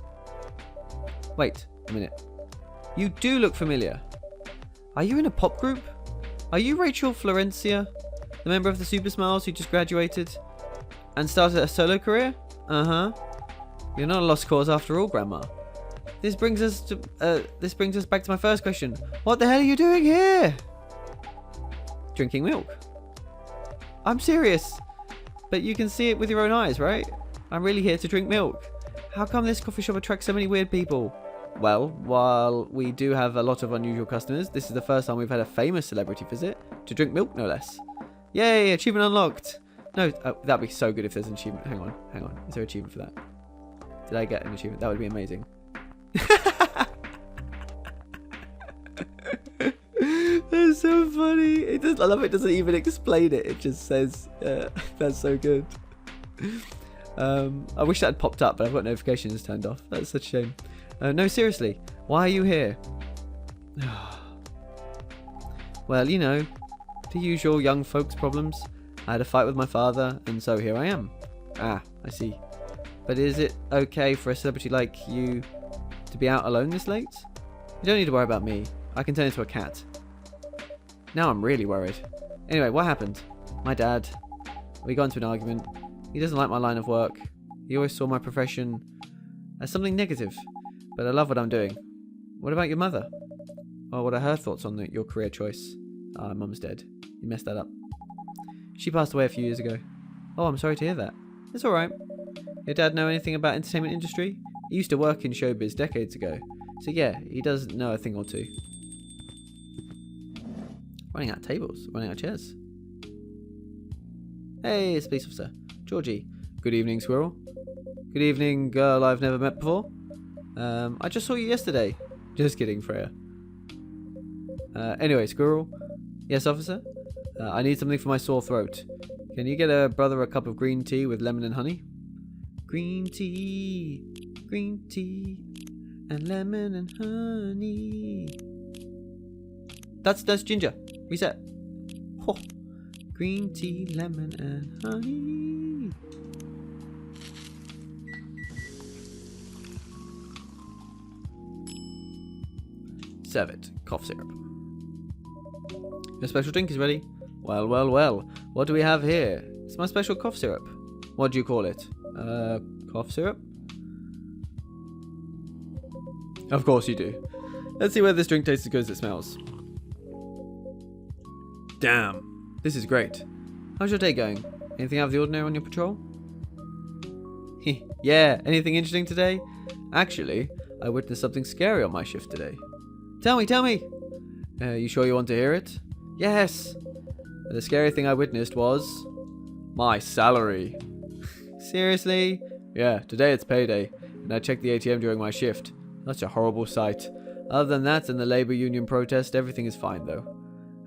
Wait a minute. You do look familiar. Are you in a pop group? Are you Rachel Florencia, the member of the Super Smiles who just graduated and started a solo career? Uh-huh. You're not a lost cause after all, Grandma. This brings us back to my first question. What the hell are you doing here? Drinking milk. I'm serious. But you can see it with your own eyes, right? I'm really here to drink milk. How come this coffee shop attracts so many weird people? Well, while we do have a lot of unusual customers, this is the first time we've had a famous celebrity visit to drink milk, no less. Yay, achievement unlocked. No, that'd be so good if there's an achievement. Hang on. Is there an achievement for that? Did I get an achievement? That would be amazing. That's so funny. I love it doesn't even explain it. It just says, that's so good. I wish that had popped up, but I've got notifications turned off. That's such a shame. No, seriously. Why are you here? Well, you know, the usual young folks problems. I had a fight with my father, and so here I am. Ah, I see. But is it okay for a celebrity like you to be out alone this late? You don't need to worry about me. I can turn into a cat. Now I'm really worried. Anyway, what happened? My dad. We got into an argument. He doesn't like my line of work. He always saw my profession as something negative. But I love what I'm doing. What about your mother? Oh, what are her thoughts on your career choice? Mum's dead. You messed that up. She passed away a few years ago. Oh, I'm sorry to hear that. It's alright. Your dad know anything about entertainment industry? He used to work in showbiz decades ago. So yeah, he does know a thing or two. Running out of tables. Running out of chairs. Hey, it's police officer. Georgie. Good evening, Squirrel. Good evening, girl I've never met before. I just saw you yesterday. Just kidding, Freya. Anyway, Squirrel. Yes, officer? I need something for my sore throat. Can you get a brother a cup of green tea with lemon and honey? Green tea, and lemon and honey. That's ginger. Reset. Oh. Green tea, lemon and honey. Serve it. Cough syrup. Your special drink is ready. Well, well, well. What do we have here? It's my special cough syrup. What do you call it? Cough syrup? Of course you do. Let's see whether this drink tastes as good as it smells. Damn. This is great. How's your day going? Anything out of the ordinary on your patrol? Yeah, anything interesting today? Actually, I witnessed something scary on my shift today. Tell me! You sure you want to hear it? Yes! The scary thing I witnessed was... my salary. Seriously? Yeah, today it's payday, and I checked the ATM during my shift. Such a horrible sight. Other than that and the labour union protest, everything is fine though.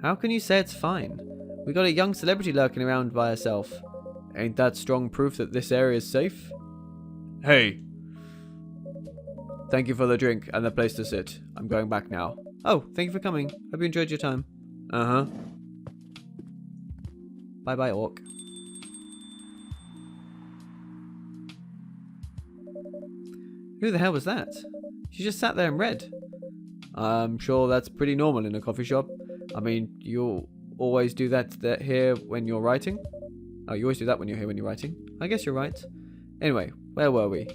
How can you say it's fine? We got a young celebrity lurking around by herself. Ain't that strong proof that this area is safe? Hey! Thank you for the drink and the place to sit. I'm going back now. Oh, thank you for coming. Hope you enjoyed your time. Uh-huh. Bye-bye, orc. Who the hell was that? She just sat there and read. I'm sure that's pretty normal in a coffee shop. I mean, you always do that here when you're writing? Oh, you always do that when you're here when you're writing? I guess you're right. Anyway, where were we?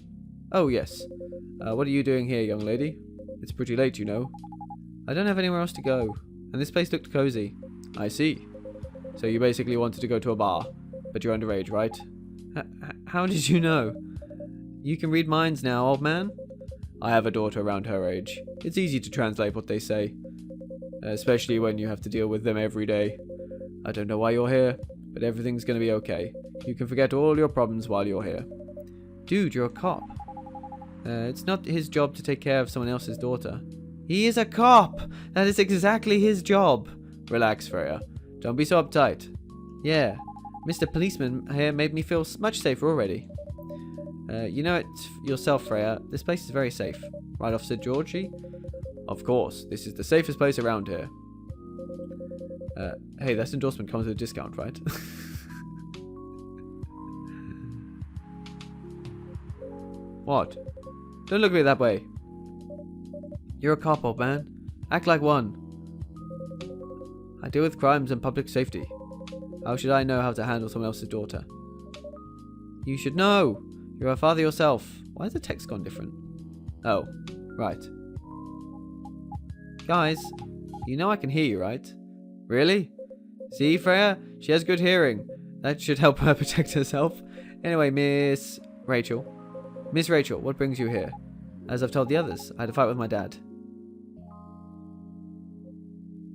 Oh, yes. What are you doing here, young lady? It's pretty late, you know. I don't have anywhere else to go. And this place looked cozy. I see. So you basically wanted to go to a bar. But you're underage, right? How did you know? You can read minds now, old man. I have a daughter around her age. It's easy to translate what they say. Especially when you have to deal with them every day. I don't know why you're here, but everything's gonna be okay. You can forget all your problems while you're here. Dude, you're a cop. It's not his job to take care of someone else's daughter. He is a cop! That is exactly his job. Relax, Freya. Don't be so uptight. Yeah, Mr. Policeman here made me feel much safer already. You know it yourself, Freya. This place is very safe. Right, Officer Georgie? Of course. This is the safest place around here. Hey, that endorsement comes with a discount, right? What? Don't look at me that way. You're a cop, old man. Act like one. I deal with crimes and public safety. How should I know how to handle someone else's daughter? You should know. You're a father yourself. Why has the text gone different? Oh, right. Guys, you know I can hear you, right? Really? See, Freya? She has good hearing. That should help her protect herself. Anyway, Miss Rachel. Miss Rachel, what brings you here? As I've told the others, I had a fight with my dad.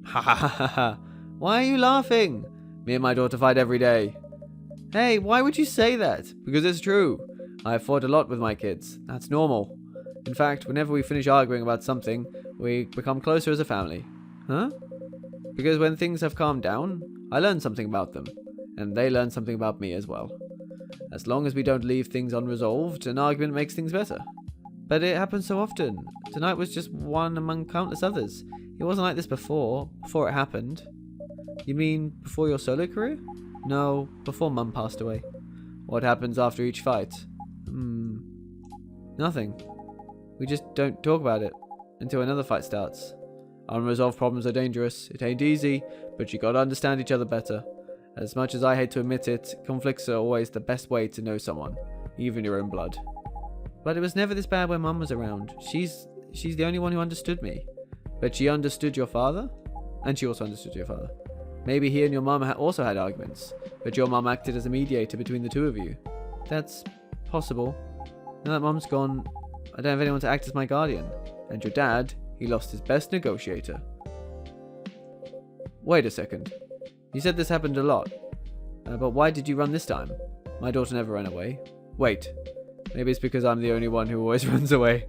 Ha ha ha ha ha. Why are you laughing? Me and my daughter fight every day. Hey, why would you say that? Because it's true. I've fought a lot with my kids. That's normal. In fact, whenever we finish arguing about something, we become closer as a family. Huh? Because when things have calmed down, I learn something about them. And they learn something about me as well. As long as we don't leave things unresolved, an argument makes things better. But it happens so often. Tonight was just one among countless others. It wasn't like this before it happened. You mean before your solo career? No, before Mum passed away. What happens after each fight? Nothing. We just don't talk about it until another fight starts. Unresolved problems are dangerous. It ain't easy, but you gotta understand each other better. As much as I hate to admit it, conflicts are always the best way to know someone, even your own blood. But it was never this bad when Mum was around. She's the only one who understood me. But she understood your father? And she also understood your father. Maybe he and your mum also had arguments, but your mum acted as a mediator between the two of you. That's possible. Now that Mum's gone, I don't have anyone to act as my guardian. And your dad, he lost his best negotiator. Wait a second. You said this happened a lot. But why did you run this time? My daughter never ran away. Wait. Maybe it's because I'm the only one who always runs away,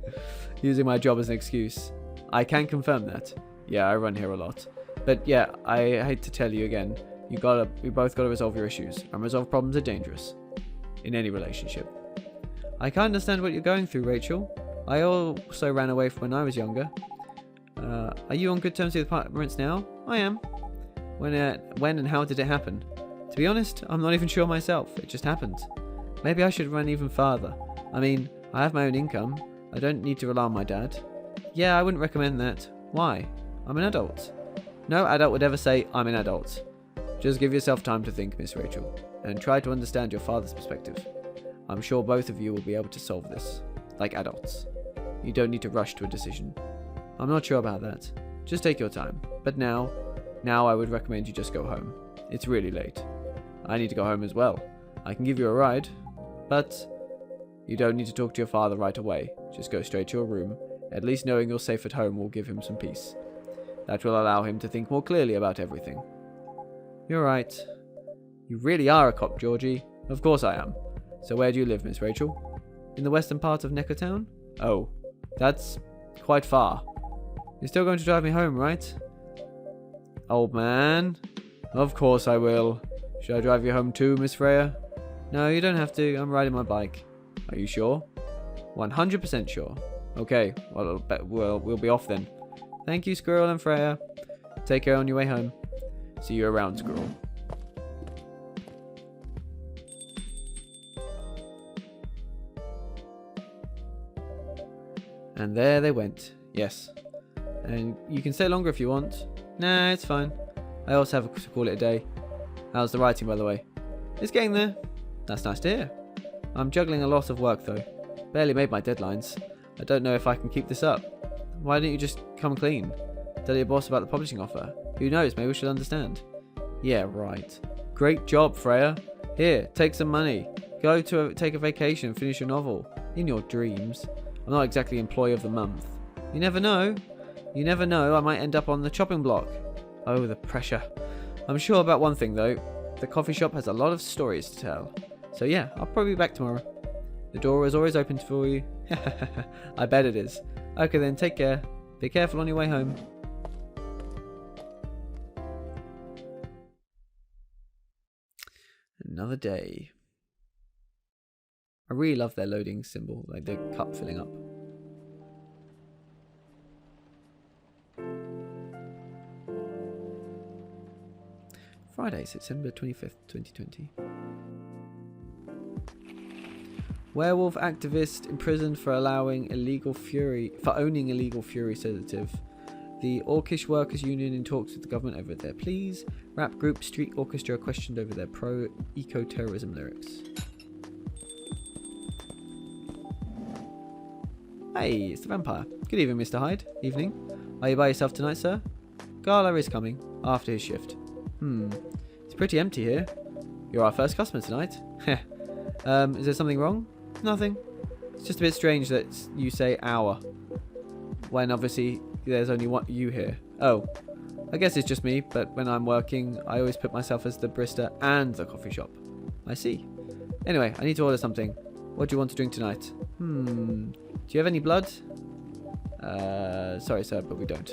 using my job as an excuse. I can confirm that. Yeah, I run here a lot. But yeah, I hate to tell you again, we both gotta resolve your issues. Unresolved problems are dangerous. In any relationship. I can't understand what you're going through, Rachel. I also ran away from when I was younger. Are you on good terms with your parents now? I am. When and how did it happen? To be honest, I'm not even sure myself. It just happened. Maybe I should run even farther. I mean, I have my own income. I don't need to rely on my dad. Yeah, I wouldn't recommend that. Why? I'm an adult. No adult would ever say, I'm an adult. Just give yourself time to think, Miss Rachel, and try to understand your father's perspective. I'm sure both of you will be able to solve this, like adults. You don't need to rush to a decision. I'm not sure about that. Just take your time. But now I would recommend you just go home. It's really late. I need to go home as well. I can give you a ride, but you don't need to talk to your father right away. Just go straight to your room. At least knowing you're safe at home will give him some peace. That will allow him to think more clearly about everything. You're right. You really are a cop, Georgie. Of course I am. So where do you live, Miss Rachel? In the western part of Neckartown? Oh, that's quite far. You're still going to drive me home, right? Old man. Of course I will. Should I drive you home too, Miss Freya? No, you don't have to. I'm riding my bike. Are you sure? 100% sure. Okay, well, we'll be off then. Thank you, Squirrel and Freya. Take care on your way home. See you around, Squirrel. And there they went. Yes. And you can stay longer if you want. Nah, it's fine. I also have to call it a day. How's the writing, by the way? It's getting there. That's nice to hear. I'm juggling a lot of work, though. Barely made my deadlines. I don't know if I can keep this up. Why don't you just come clean? Tell your boss about the publishing offer. Who knows, maybe she'll understand. Yeah, right. Great job, Freya. Here, take some money. Go to take a vacation and finish your novel. In your dreams. I'm not exactly employee of the month. You never know. You never know, I might end up on the chopping block. Oh, the pressure. I'm sure about one thing, though. The coffee shop has a lot of stories to tell. So yeah, I'll probably be back tomorrow. The door is always open for you. I bet it is. Okay then, take care. Be careful on your way home. Another day. I really love their loading symbol, like the cup filling up. Friday, September 25th, 2020. Werewolf activist imprisoned for owning illegal fury sedative. The Orcish Workers Union in talks with the government over their pleas. Rap group Street Orchestra questioned over their pro-eco-terrorism lyrics. Hey, it's the vampire. Good evening, Mr. Hyde. Evening. Are you by yourself tonight, sir? Gala is coming after his shift. It's pretty empty here. You're our first customer tonight. Is there something wrong? Nothing. It's just a bit strange that you say our, when obviously there's only one you here. Oh, I guess it's just me, but when I'm working, I always put myself as the barista and the coffee shop. I see. Anyway, I need to order something. What do you want to drink tonight? Do you have any blood? Sorry, sir, but we don't.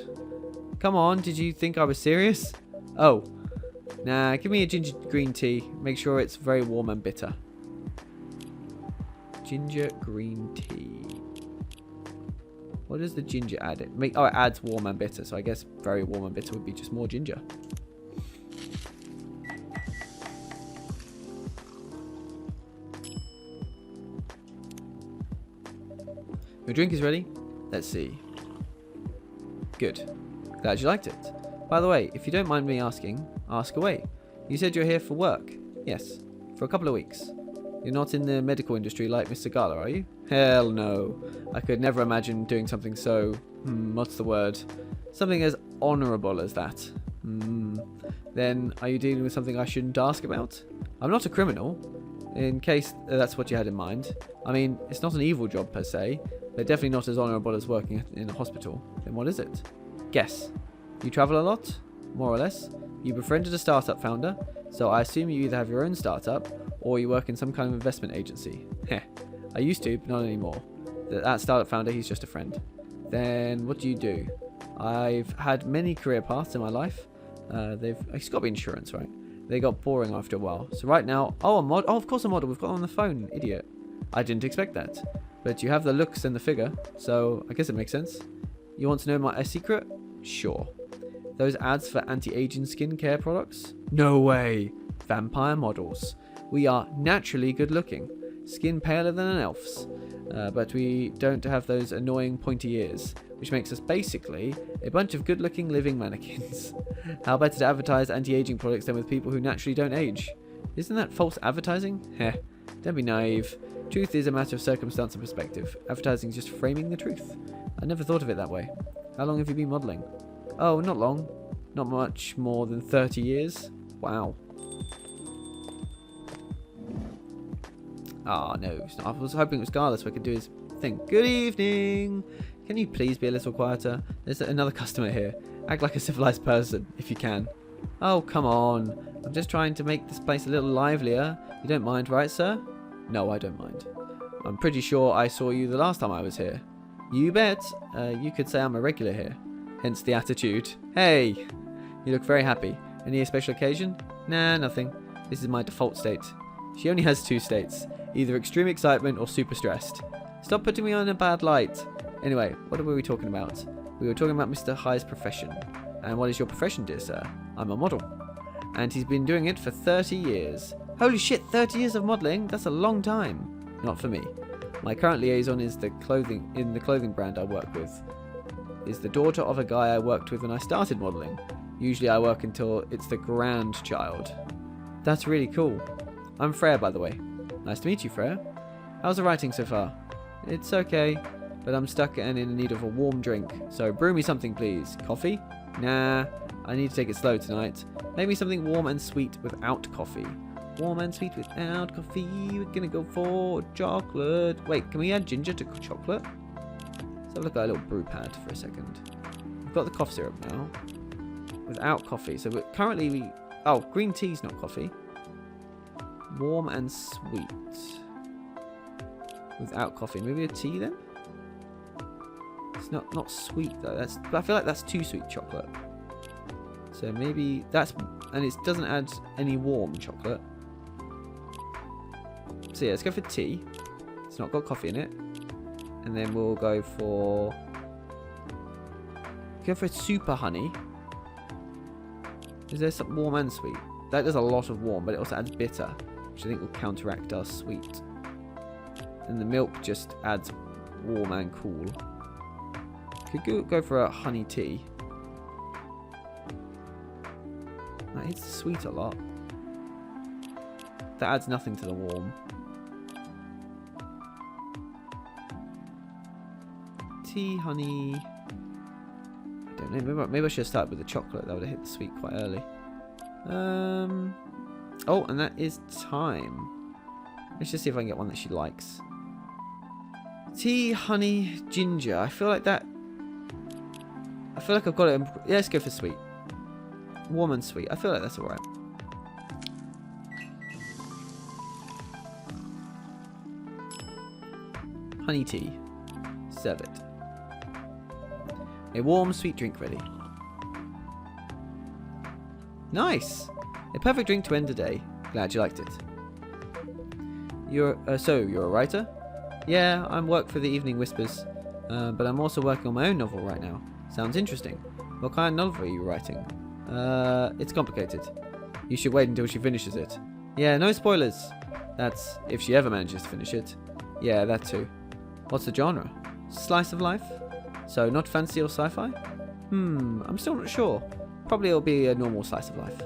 Come on, did you think I was serious? Oh. Nah, give me a ginger green tea. Make sure it's very warm and bitter. Ginger green tea. What does the ginger add? It adds warm and bitter. So I guess very warm and bitter would be just more ginger. Your drink is ready. Let's see. Good. Glad you liked it. By the way, if you don't mind me asking, ask away. You said you're here for work. Yes, for a couple of weeks. You're not in the medical industry like Mr. Gala, are you? Hell no. I could never imagine doing something so... what's the word? Something as honourable as that. Then, are you dealing with something I shouldn't ask about? I'm not a criminal, in case that's what you had in mind. I mean, it's not an evil job per se, but definitely not as honourable as working in a hospital. Then what is it? Guess. You travel a lot? More or less. You befriended a startup founder, so I assume you either have your own startup, or you work in some kind of investment agency. Heh. I used to, but not anymore. That startup founder, he's just a friend. Then, what do you do? I've had many career paths in my life. It's got to be insurance, right? They got boring after a while. So right now, of course a model. We've got on the phone, idiot. I didn't expect that. But you have the looks and the figure, so I guess it makes sense. You want to know my secret? Sure. Those ads for anti-aging skincare products? No way. Vampire models. We are naturally good looking. Skin paler than an elf's. But we don't have those annoying pointy ears, which makes us basically a bunch of good looking living mannequins. How better to advertise anti-aging products than with people who naturally don't age? Isn't that false advertising? Heh. Don't be naive. Truth is a matter of circumstance and perspective. Advertising is just framing the truth. I never thought of it that way. How long have you been modelling? Oh, not long. Not much more than 30 years. Wow. Ah, no, it's not. I was hoping it was Gala so I could do his thing. Good evening. Can you please be a little quieter? There's another customer here. Act like a civilized person, if you can. Oh, come on. I'm just trying to make this place a little livelier. You don't mind, right, sir? No, I don't mind. I'm pretty sure I saw you the last time I was here. You bet. You could say I'm a regular here. Hence the attitude. Hey, you look very happy. Any special occasion? Nah, nothing. This is my default state. She only has 2 states. Either extreme excitement or super stressed. Stop putting me on a bad light. Anyway, what were we talking about? We were talking about Mr. High's profession. And what is your profession, dear sir? I'm a model. And he's been doing it for 30 years. Holy shit, 30 years of modelling? That's a long time. Not for me. My current liaison is the clothing brand I work with. Is the daughter of a guy I worked with when I started modelling. Usually I work until it's the grandchild. That's really cool. I'm Freya, by the way. Nice to meet you, Freya. How's the writing so far? It's okay, but I'm stuck and in need of a warm drink. So brew me something, please. Coffee? Nah, I need to take it slow tonight. Maybe something warm and sweet without coffee. Warm and sweet without coffee. We're gonna go for chocolate. Wait, can we add ginger to chocolate? Let's have a look at our little brew pad for a second. We've got the cough syrup now. Without coffee. So currently oh, green tea's not coffee. Warm and sweet. Without coffee. Maybe a tea then? It's not sweet though. I feel like that's too sweet chocolate. So maybe that's... And it doesn't add any warm chocolate. So yeah, let's go for tea. It's not got coffee in it. And then we'll go for... super honey. Is there some warm and sweet? That does a lot of warm, but it also adds bitter, which I think will counteract our sweet. And the milk just adds warm and cool. Could go for a honey tea. That hits the sweet a lot. That adds nothing to the warm. Tea, honey. I don't know. Maybe I should have started with the chocolate. That would have hit the sweet quite early. Oh, and that is time. Let's just see if I can get one that she likes. Tea, honey, ginger. I feel like that... I feel like I've got it... Yeah, let's go for sweet. Warm and sweet. I feel like that's alright. Honey tea. Serve it. A warm, sweet drink ready. Nice! A perfect drink to end the day. Glad you liked it. You're a writer? Yeah, I work for the Evening Whispers. But I'm also working on my own novel right now. Sounds interesting. What kind of novel are you writing? It's complicated. You should wait until she finishes it. Yeah, no spoilers. That's if she ever manages to finish it. Yeah, that too. What's the genre? Slice of life? So not fantasy or sci-fi? I'm still not sure. Probably it'll be a normal slice of life.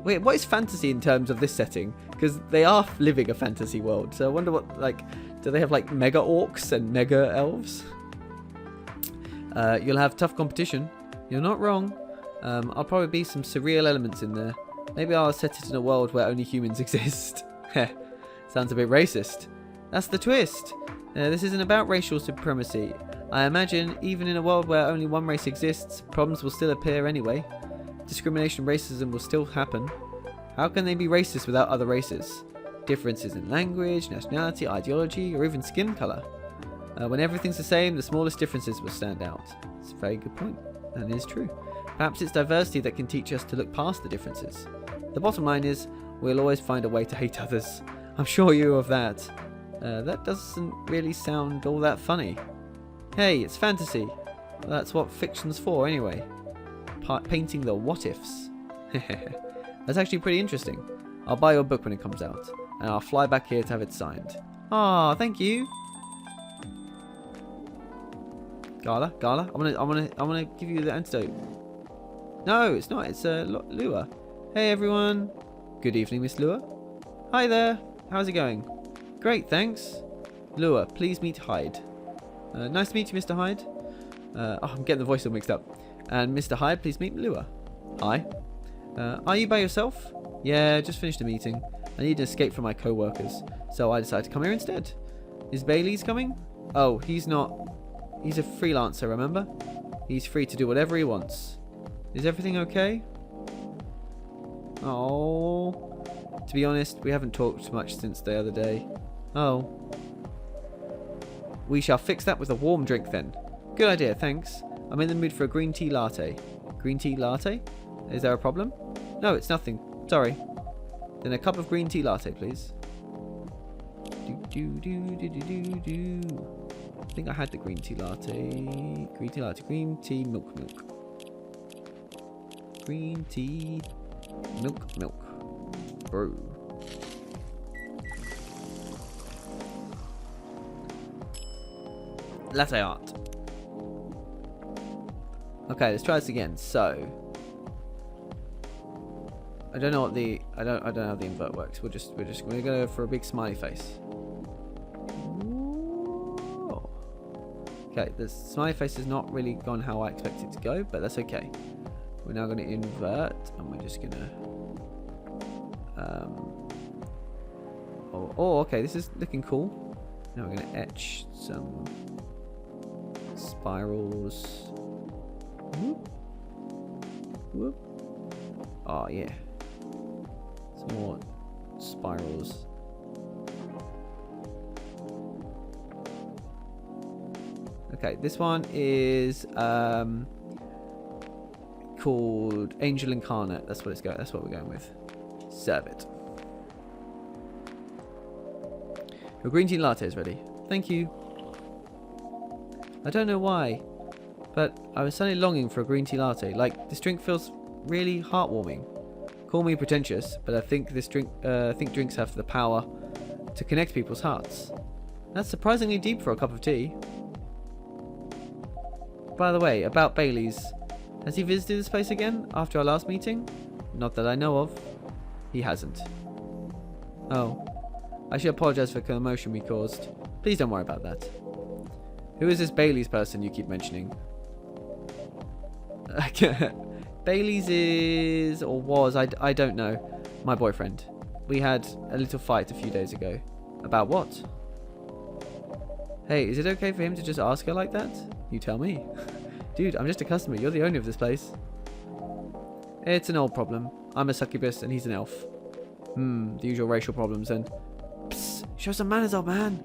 Wait, what is fantasy in terms of this setting? Because they are living a fantasy world. So I wonder what, like, do they have like mega orcs and mega elves? You'll have tough competition. You're not wrong. I'll probably be some surreal elements in there. Maybe I'll set it in a world where only humans exist. Sounds a bit racist. That's the twist. This isn't about racial supremacy. I imagine even in a world where only one race exists, problems will still appear anyway. Discrimination, racism will still happen. How can they be racist without other races? Differences in language, nationality, ideology, or even skin colour. When everything's the same, the smallest differences will stand out. It's a very good point, and it is true. Perhaps it's diversity that can teach us to look past the differences. The bottom line is, we'll always find a way to hate others. I'm sure you of that. That doesn't really sound all that funny. Hey, it's fantasy. That's what fiction's for anyway. Painting the what-ifs. That's actually pretty interesting. I'll buy your book when it comes out, and I'll fly back here to have it signed. Ah, thank you. Gala, I'm gonna give you the antidote. No, it's not. It's Lua. Hey everyone. Good evening, Miss Lua. Hi there. How's it going? Great, thanks. Lua, please meet Hyde. Nice to meet you, Mr. Hyde. I'm getting the voice all mixed up. And Mr. Hyde, please meet Lua. Hi. Are you by yourself? Yeah, just finished a meeting. I need to escape from my co-workers, so I decided to come here instead. Is Bailey's coming? Oh, he's not. He's a freelancer, remember? He's free to do whatever he wants. Is everything okay? Oh. To be honest, we haven't talked much since the other day. Oh. We shall fix that with a warm drink then. Good idea, thanks. I'm in the mood for a green tea latte. Green tea latte? Is there a problem? No, it's nothing. Sorry. Then a cup of green tea latte, please. I think I had the green tea latte. Green tea latte. Green tea milk. Green tea milk. Brew. Latte art. Okay, let's try this again. So, I don't know what the I don't know how the invert works. We're gonna go for a big smiley face. Whoa. Okay, the smiley face has not really gone how I expect it to go, but that's okay. We're now going to invert, and we're just gonna. Oh, okay, this is looking cool. Now we're gonna etch some spirals. Whoop. Whoop. Oh yeah. Some more spirals. Okay, this one is called Angel Incarnate. That's what we're going with. Serve it. Your green tea latte is ready. Thank you. I don't know why, but I was suddenly longing for a green tea latte. Like, this drink feels really heartwarming. Call me pretentious, but I think drinks have the power to connect people's hearts. That's surprisingly deep for a cup of tea. By the way, about Bailey's, has he visited this place again after our last meeting? Not that I know of. He hasn't. Oh, I should apologize for the commotion we caused. Please don't worry about that. Who is this Bailey's person you keep mentioning? Bailey's is, or was, I don't know, my boyfriend. We had a little fight a few days ago. About what? Hey, is it okay for him to just ask her like that? You tell me. Dude, I'm just a customer. You're the owner of this place. It's an old problem. I'm a succubus and he's an elf. The usual racial problems then. Psst, show some manners, old man.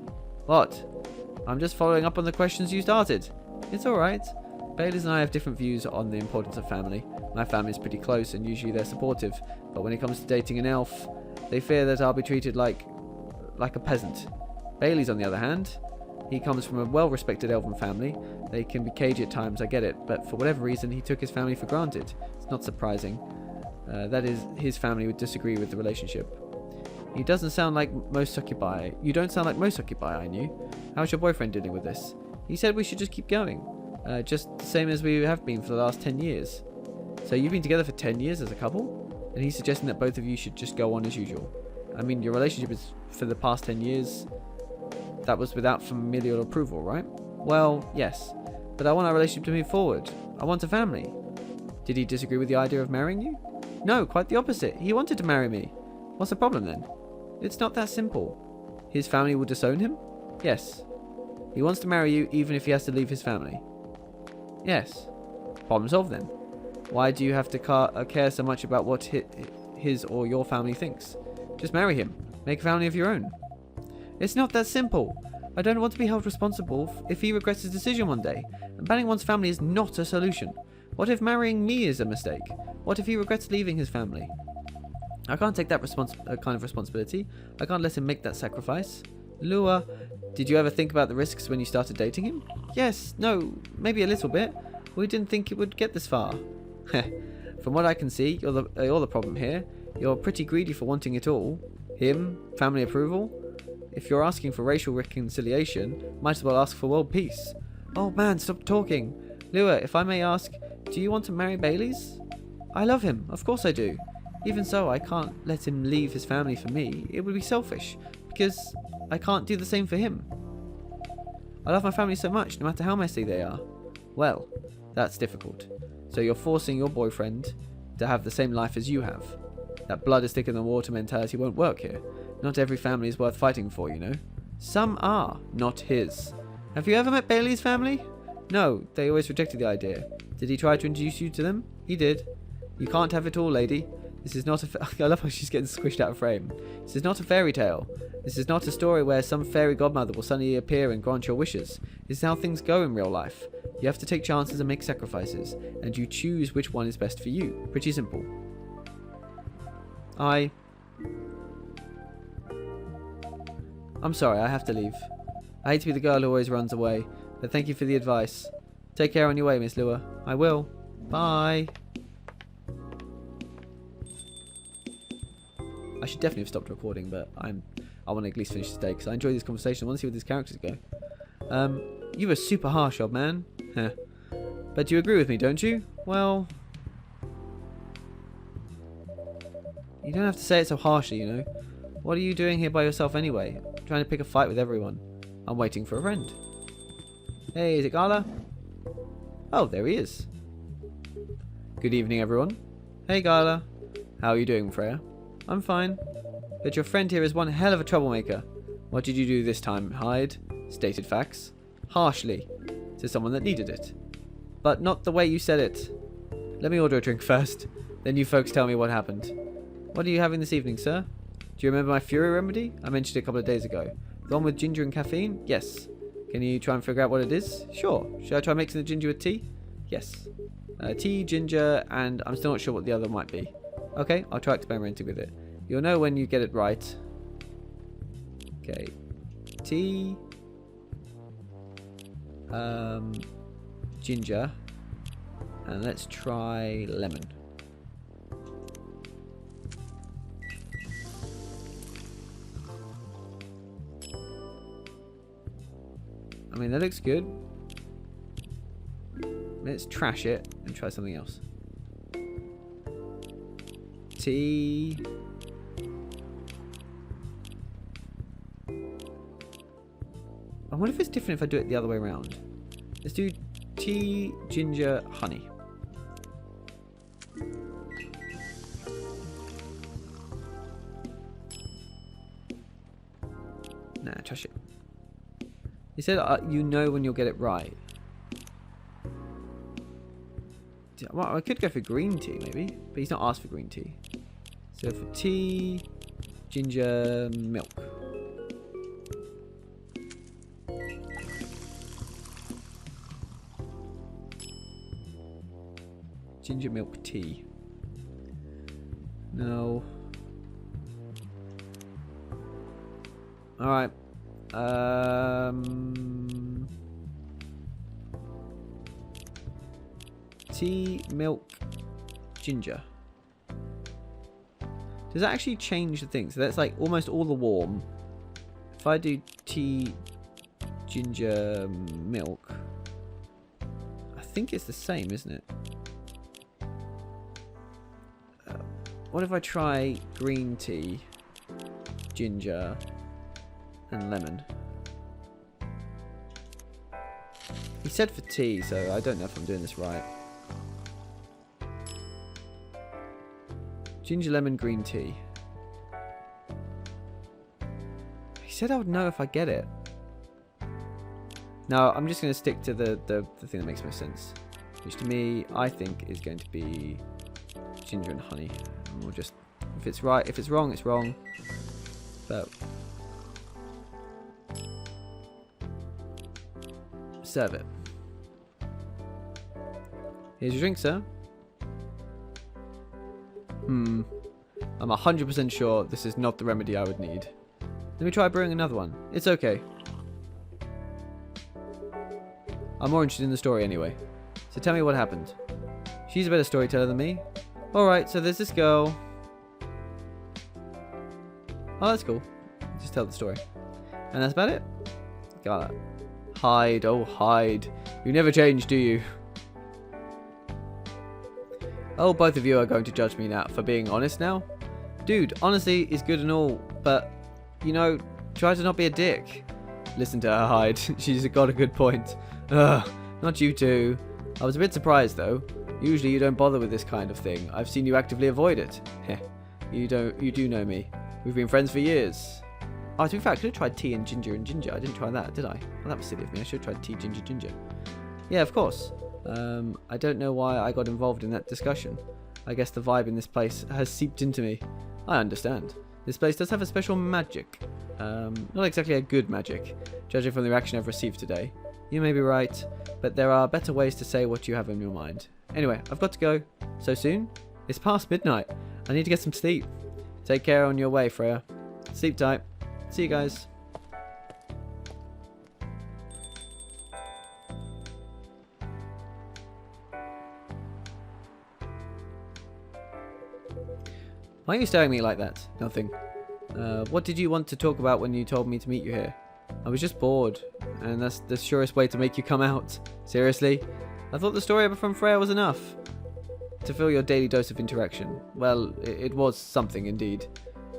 What? I'm just following up on the questions you started. It's alright. Bailey's and I have different views on the importance of family. My family's pretty close and usually they're supportive, but when it comes to dating an elf, they fear that I'll be treated like a peasant. Bailey's, on the other hand, he comes from a well-respected elven family. They can be cagey at times, I get it, but for whatever reason, he took his family for granted. It's not surprising. That is, his family would disagree with the relationship. He doesn't sound like most succubi. You don't sound like most succubi I knew. How's your boyfriend dealing with this? He said we should just keep going. Just the same as we have been for the last 10 years. So you've been together for 10 years as a couple? And he's suggesting that both of you should just go on as usual. I mean, your relationship is for the past 10 years. That was without familial approval, right? Well, yes. But I want our relationship to move forward. I want a family. Did he disagree with the idea of marrying you? No, quite the opposite. He wanted to marry me. What's the problem then? It's not that simple. His family will disown him? Yes. He wants to marry you even if he has to leave his family. Yes. Problem solved then. Why do you have to care so much about what his or your family thinks? Just marry him. Make a family of your own. It's not that simple. I don't want to be held responsible if he regrets his decision one day. And banning one's family is not a solution. What if marrying me is a mistake? What if he regrets leaving his family? I can't take that kind of responsibility. I can't let him make that sacrifice. Lua, did you ever think about the risks when you started dating him? Yes, no, maybe a little bit. We didn't think it would get this far. From what I can see, you're the problem here. You're pretty greedy for wanting it all. Him, family approval. If you're asking for racial reconciliation, might as well ask for world peace. Oh man, stop talking. Lua, if I may ask, do you want to marry Bailey's? I love him, of course I do. Even so, I can't let him leave his family for me. It would be selfish, because I can't do the same for him. I love my family so much, no matter how messy they are. Well, that's difficult. So you're forcing your boyfriend to have the same life as you have. That blood is thicker than water mentality won't work here. Not every family is worth fighting for, you know. Some are, not his. Have you ever met Bailey's family? No, they always rejected the idea. Did he try to introduce you to them? He did. You can't have it all, lady. This is not I love how she's getting squished out of frame. This is not a fairy tale. This is not a story where some fairy godmother will suddenly appear and grant your wishes. This is how things go in real life. You have to take chances and make sacrifices, and you choose which one is best for you. Pretty simple. I'm sorry, I have to leave. I hate to be the girl who always runs away, but thank you for the advice. Take care on your way, Miss Lua. I will. Bye. I should definitely have stopped recording, but I want to at least finish this day because I enjoy this conversation. I want to see where these characters go. You were super harsh, old man. Huh. But you agree with me, don't you? Well, you don't have to say it so harshly, you know. What are you doing here by yourself anyway? Trying to pick a fight with everyone. I'm waiting for a friend. Hey, is it Gala? Oh, there he is. Good evening, everyone. Hey, Gala. How are you doing, Freya? I'm fine. But your friend here is one hell of a troublemaker. What did you do this time, Hyde? Stated facts. Harshly. To someone that needed it. But not the way you said it. Let me order a drink first. Then you folks tell me what happened. What are you having this evening, sir? Do you remember my Fury remedy? I mentioned it a couple of days ago. The one with ginger and caffeine? Yes. Can you try and figure out what it is? Sure. Should I try mixing the ginger with tea? Yes. Tea, ginger, and I'm still not sure what the other might be. Okay, I'll try experimenting with it. You'll know when you get it right. Okay. Tea. Ginger. And let's try lemon. I mean, that looks good. Let's trash it and try something else. Tea. I wonder if it's different if I do it the other way around. Let's do tea, ginger, honey. Nah, trash it. He said you know when you'll get it right. Well, I could go for green tea maybe, but he's not asked for green tea. So for tea, ginger, milk. Ginger milk tea. No. Alright. Tea, milk, ginger. Does that actually change the thing? So that's like almost all the warm. If I do tea, ginger, milk, I think it's the same, isn't it? What if I try green tea, ginger, and lemon? He said for tea, so I don't know if I'm doing this right. Ginger, lemon, green tea. He said I would know if I get it. No, I'm just going to stick to the thing that makes most sense. Which to me, I think is going to be ginger and honey. And we'll just, if it's right, if it's wrong, it's wrong. But serve it. Here's your drink, sir. I'm 100% sure this is not the remedy I would need. Let me try brewing another one. It's okay. I'm more interested in the story anyway. So tell me what happened. She's a better storyteller than me. Alright, so there's this girl. Oh, that's cool. Just tell the story. And that's about it? Got it. Hyde, oh Hyde. You never change, do you? Oh, both of you are going to judge me now for being honest now? Dude, honesty is good and all, but, you know, try to not be a dick. Listen to her, Hyde. She's got a good point. Ugh, not you two. I was a bit surprised, though. Usually you don't bother with this kind of thing. I've seen you actively avoid it. Heh. You do know me. We've been friends for years. Oh, to be fair, I could have tried tea and ginger. I didn't try that, did I? Well, that was silly of me. I should have tried tea, ginger. Yeah, of course. I don't know why I got involved in that discussion. I guess the vibe in this place has seeped into me. I understand. This place does have a special magic. Not exactly a good magic, judging from the reaction I've received today. You may be right, but there are better ways to say what you have in your mind. Anyway, I've got to go. So soon? It's past midnight. I need to get some sleep. Take care on your way, Freya. Sleep tight. See you guys. Why are you staring at me like that? Nothing. What did you want to talk about when you told me to meet you here? I was just bored, and that's the surest way to make you come out. Seriously? I thought the story from Freya was enough to fill your daily dose of interaction. Well, it was something indeed.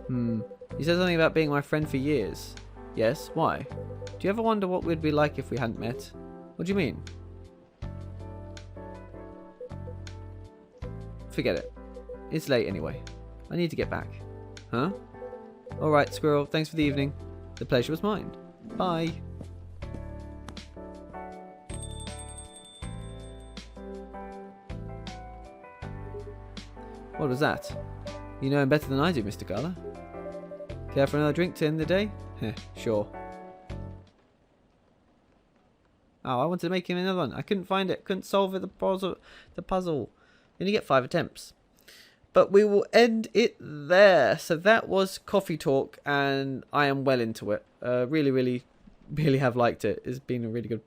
You said something about being my friend for years. Yes? Why? Do you ever wonder what we'd be like if we hadn't met? What do you mean? Forget it. It's late anyway. I need to get back. Huh? Alright, Squirrel. Thanks for the evening. The pleasure was mine. Bye. What was that? You know him better than I do, Mr. Gala. Care for another drink to end the day? Heh, sure. Oh, I wanted to make him another one. I couldn't find it. Couldn't solve it. The puzzle. You only get 5 attempts. But we will end it there. So that was Coffee Talk, and I am well into it. Really, really, really have liked it. It's been a really good.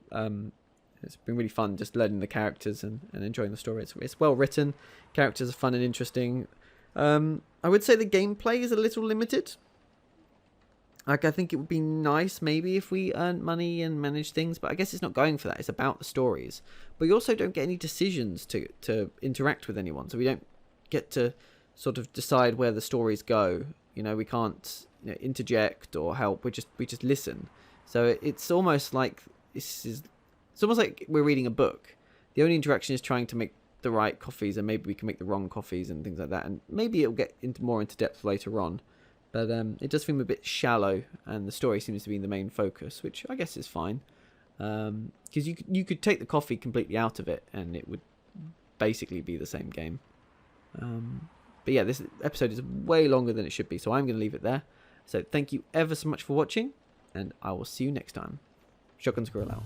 It's been really fun just learning the characters and enjoying the story. It's well written. Characters are fun and interesting. I would say the gameplay is a little limited. Like, I think it would be nice maybe if we earned money and managed things, but I guess it's not going for that. It's about the stories. But you also don't get any decisions to interact with anyone, so we don't get to sort of decide where the stories go. You know, we can't interject or help. We just listen. So it's almost like it's almost like we're reading a book. The only interaction is trying to make the right coffees, and maybe we can make the wrong coffees and things like that. And maybe it'll get more into depth later on. But it does seem a bit shallow, and the story seems to be the main focus, which I guess is fine. Because you could take the coffee completely out of it, and it would basically be the same game. But yeah, this episode is way longer than it should be, so I'm going to leave it there. So thank you ever so much for watching, and I will see you next time. Shotgun Squirrel out.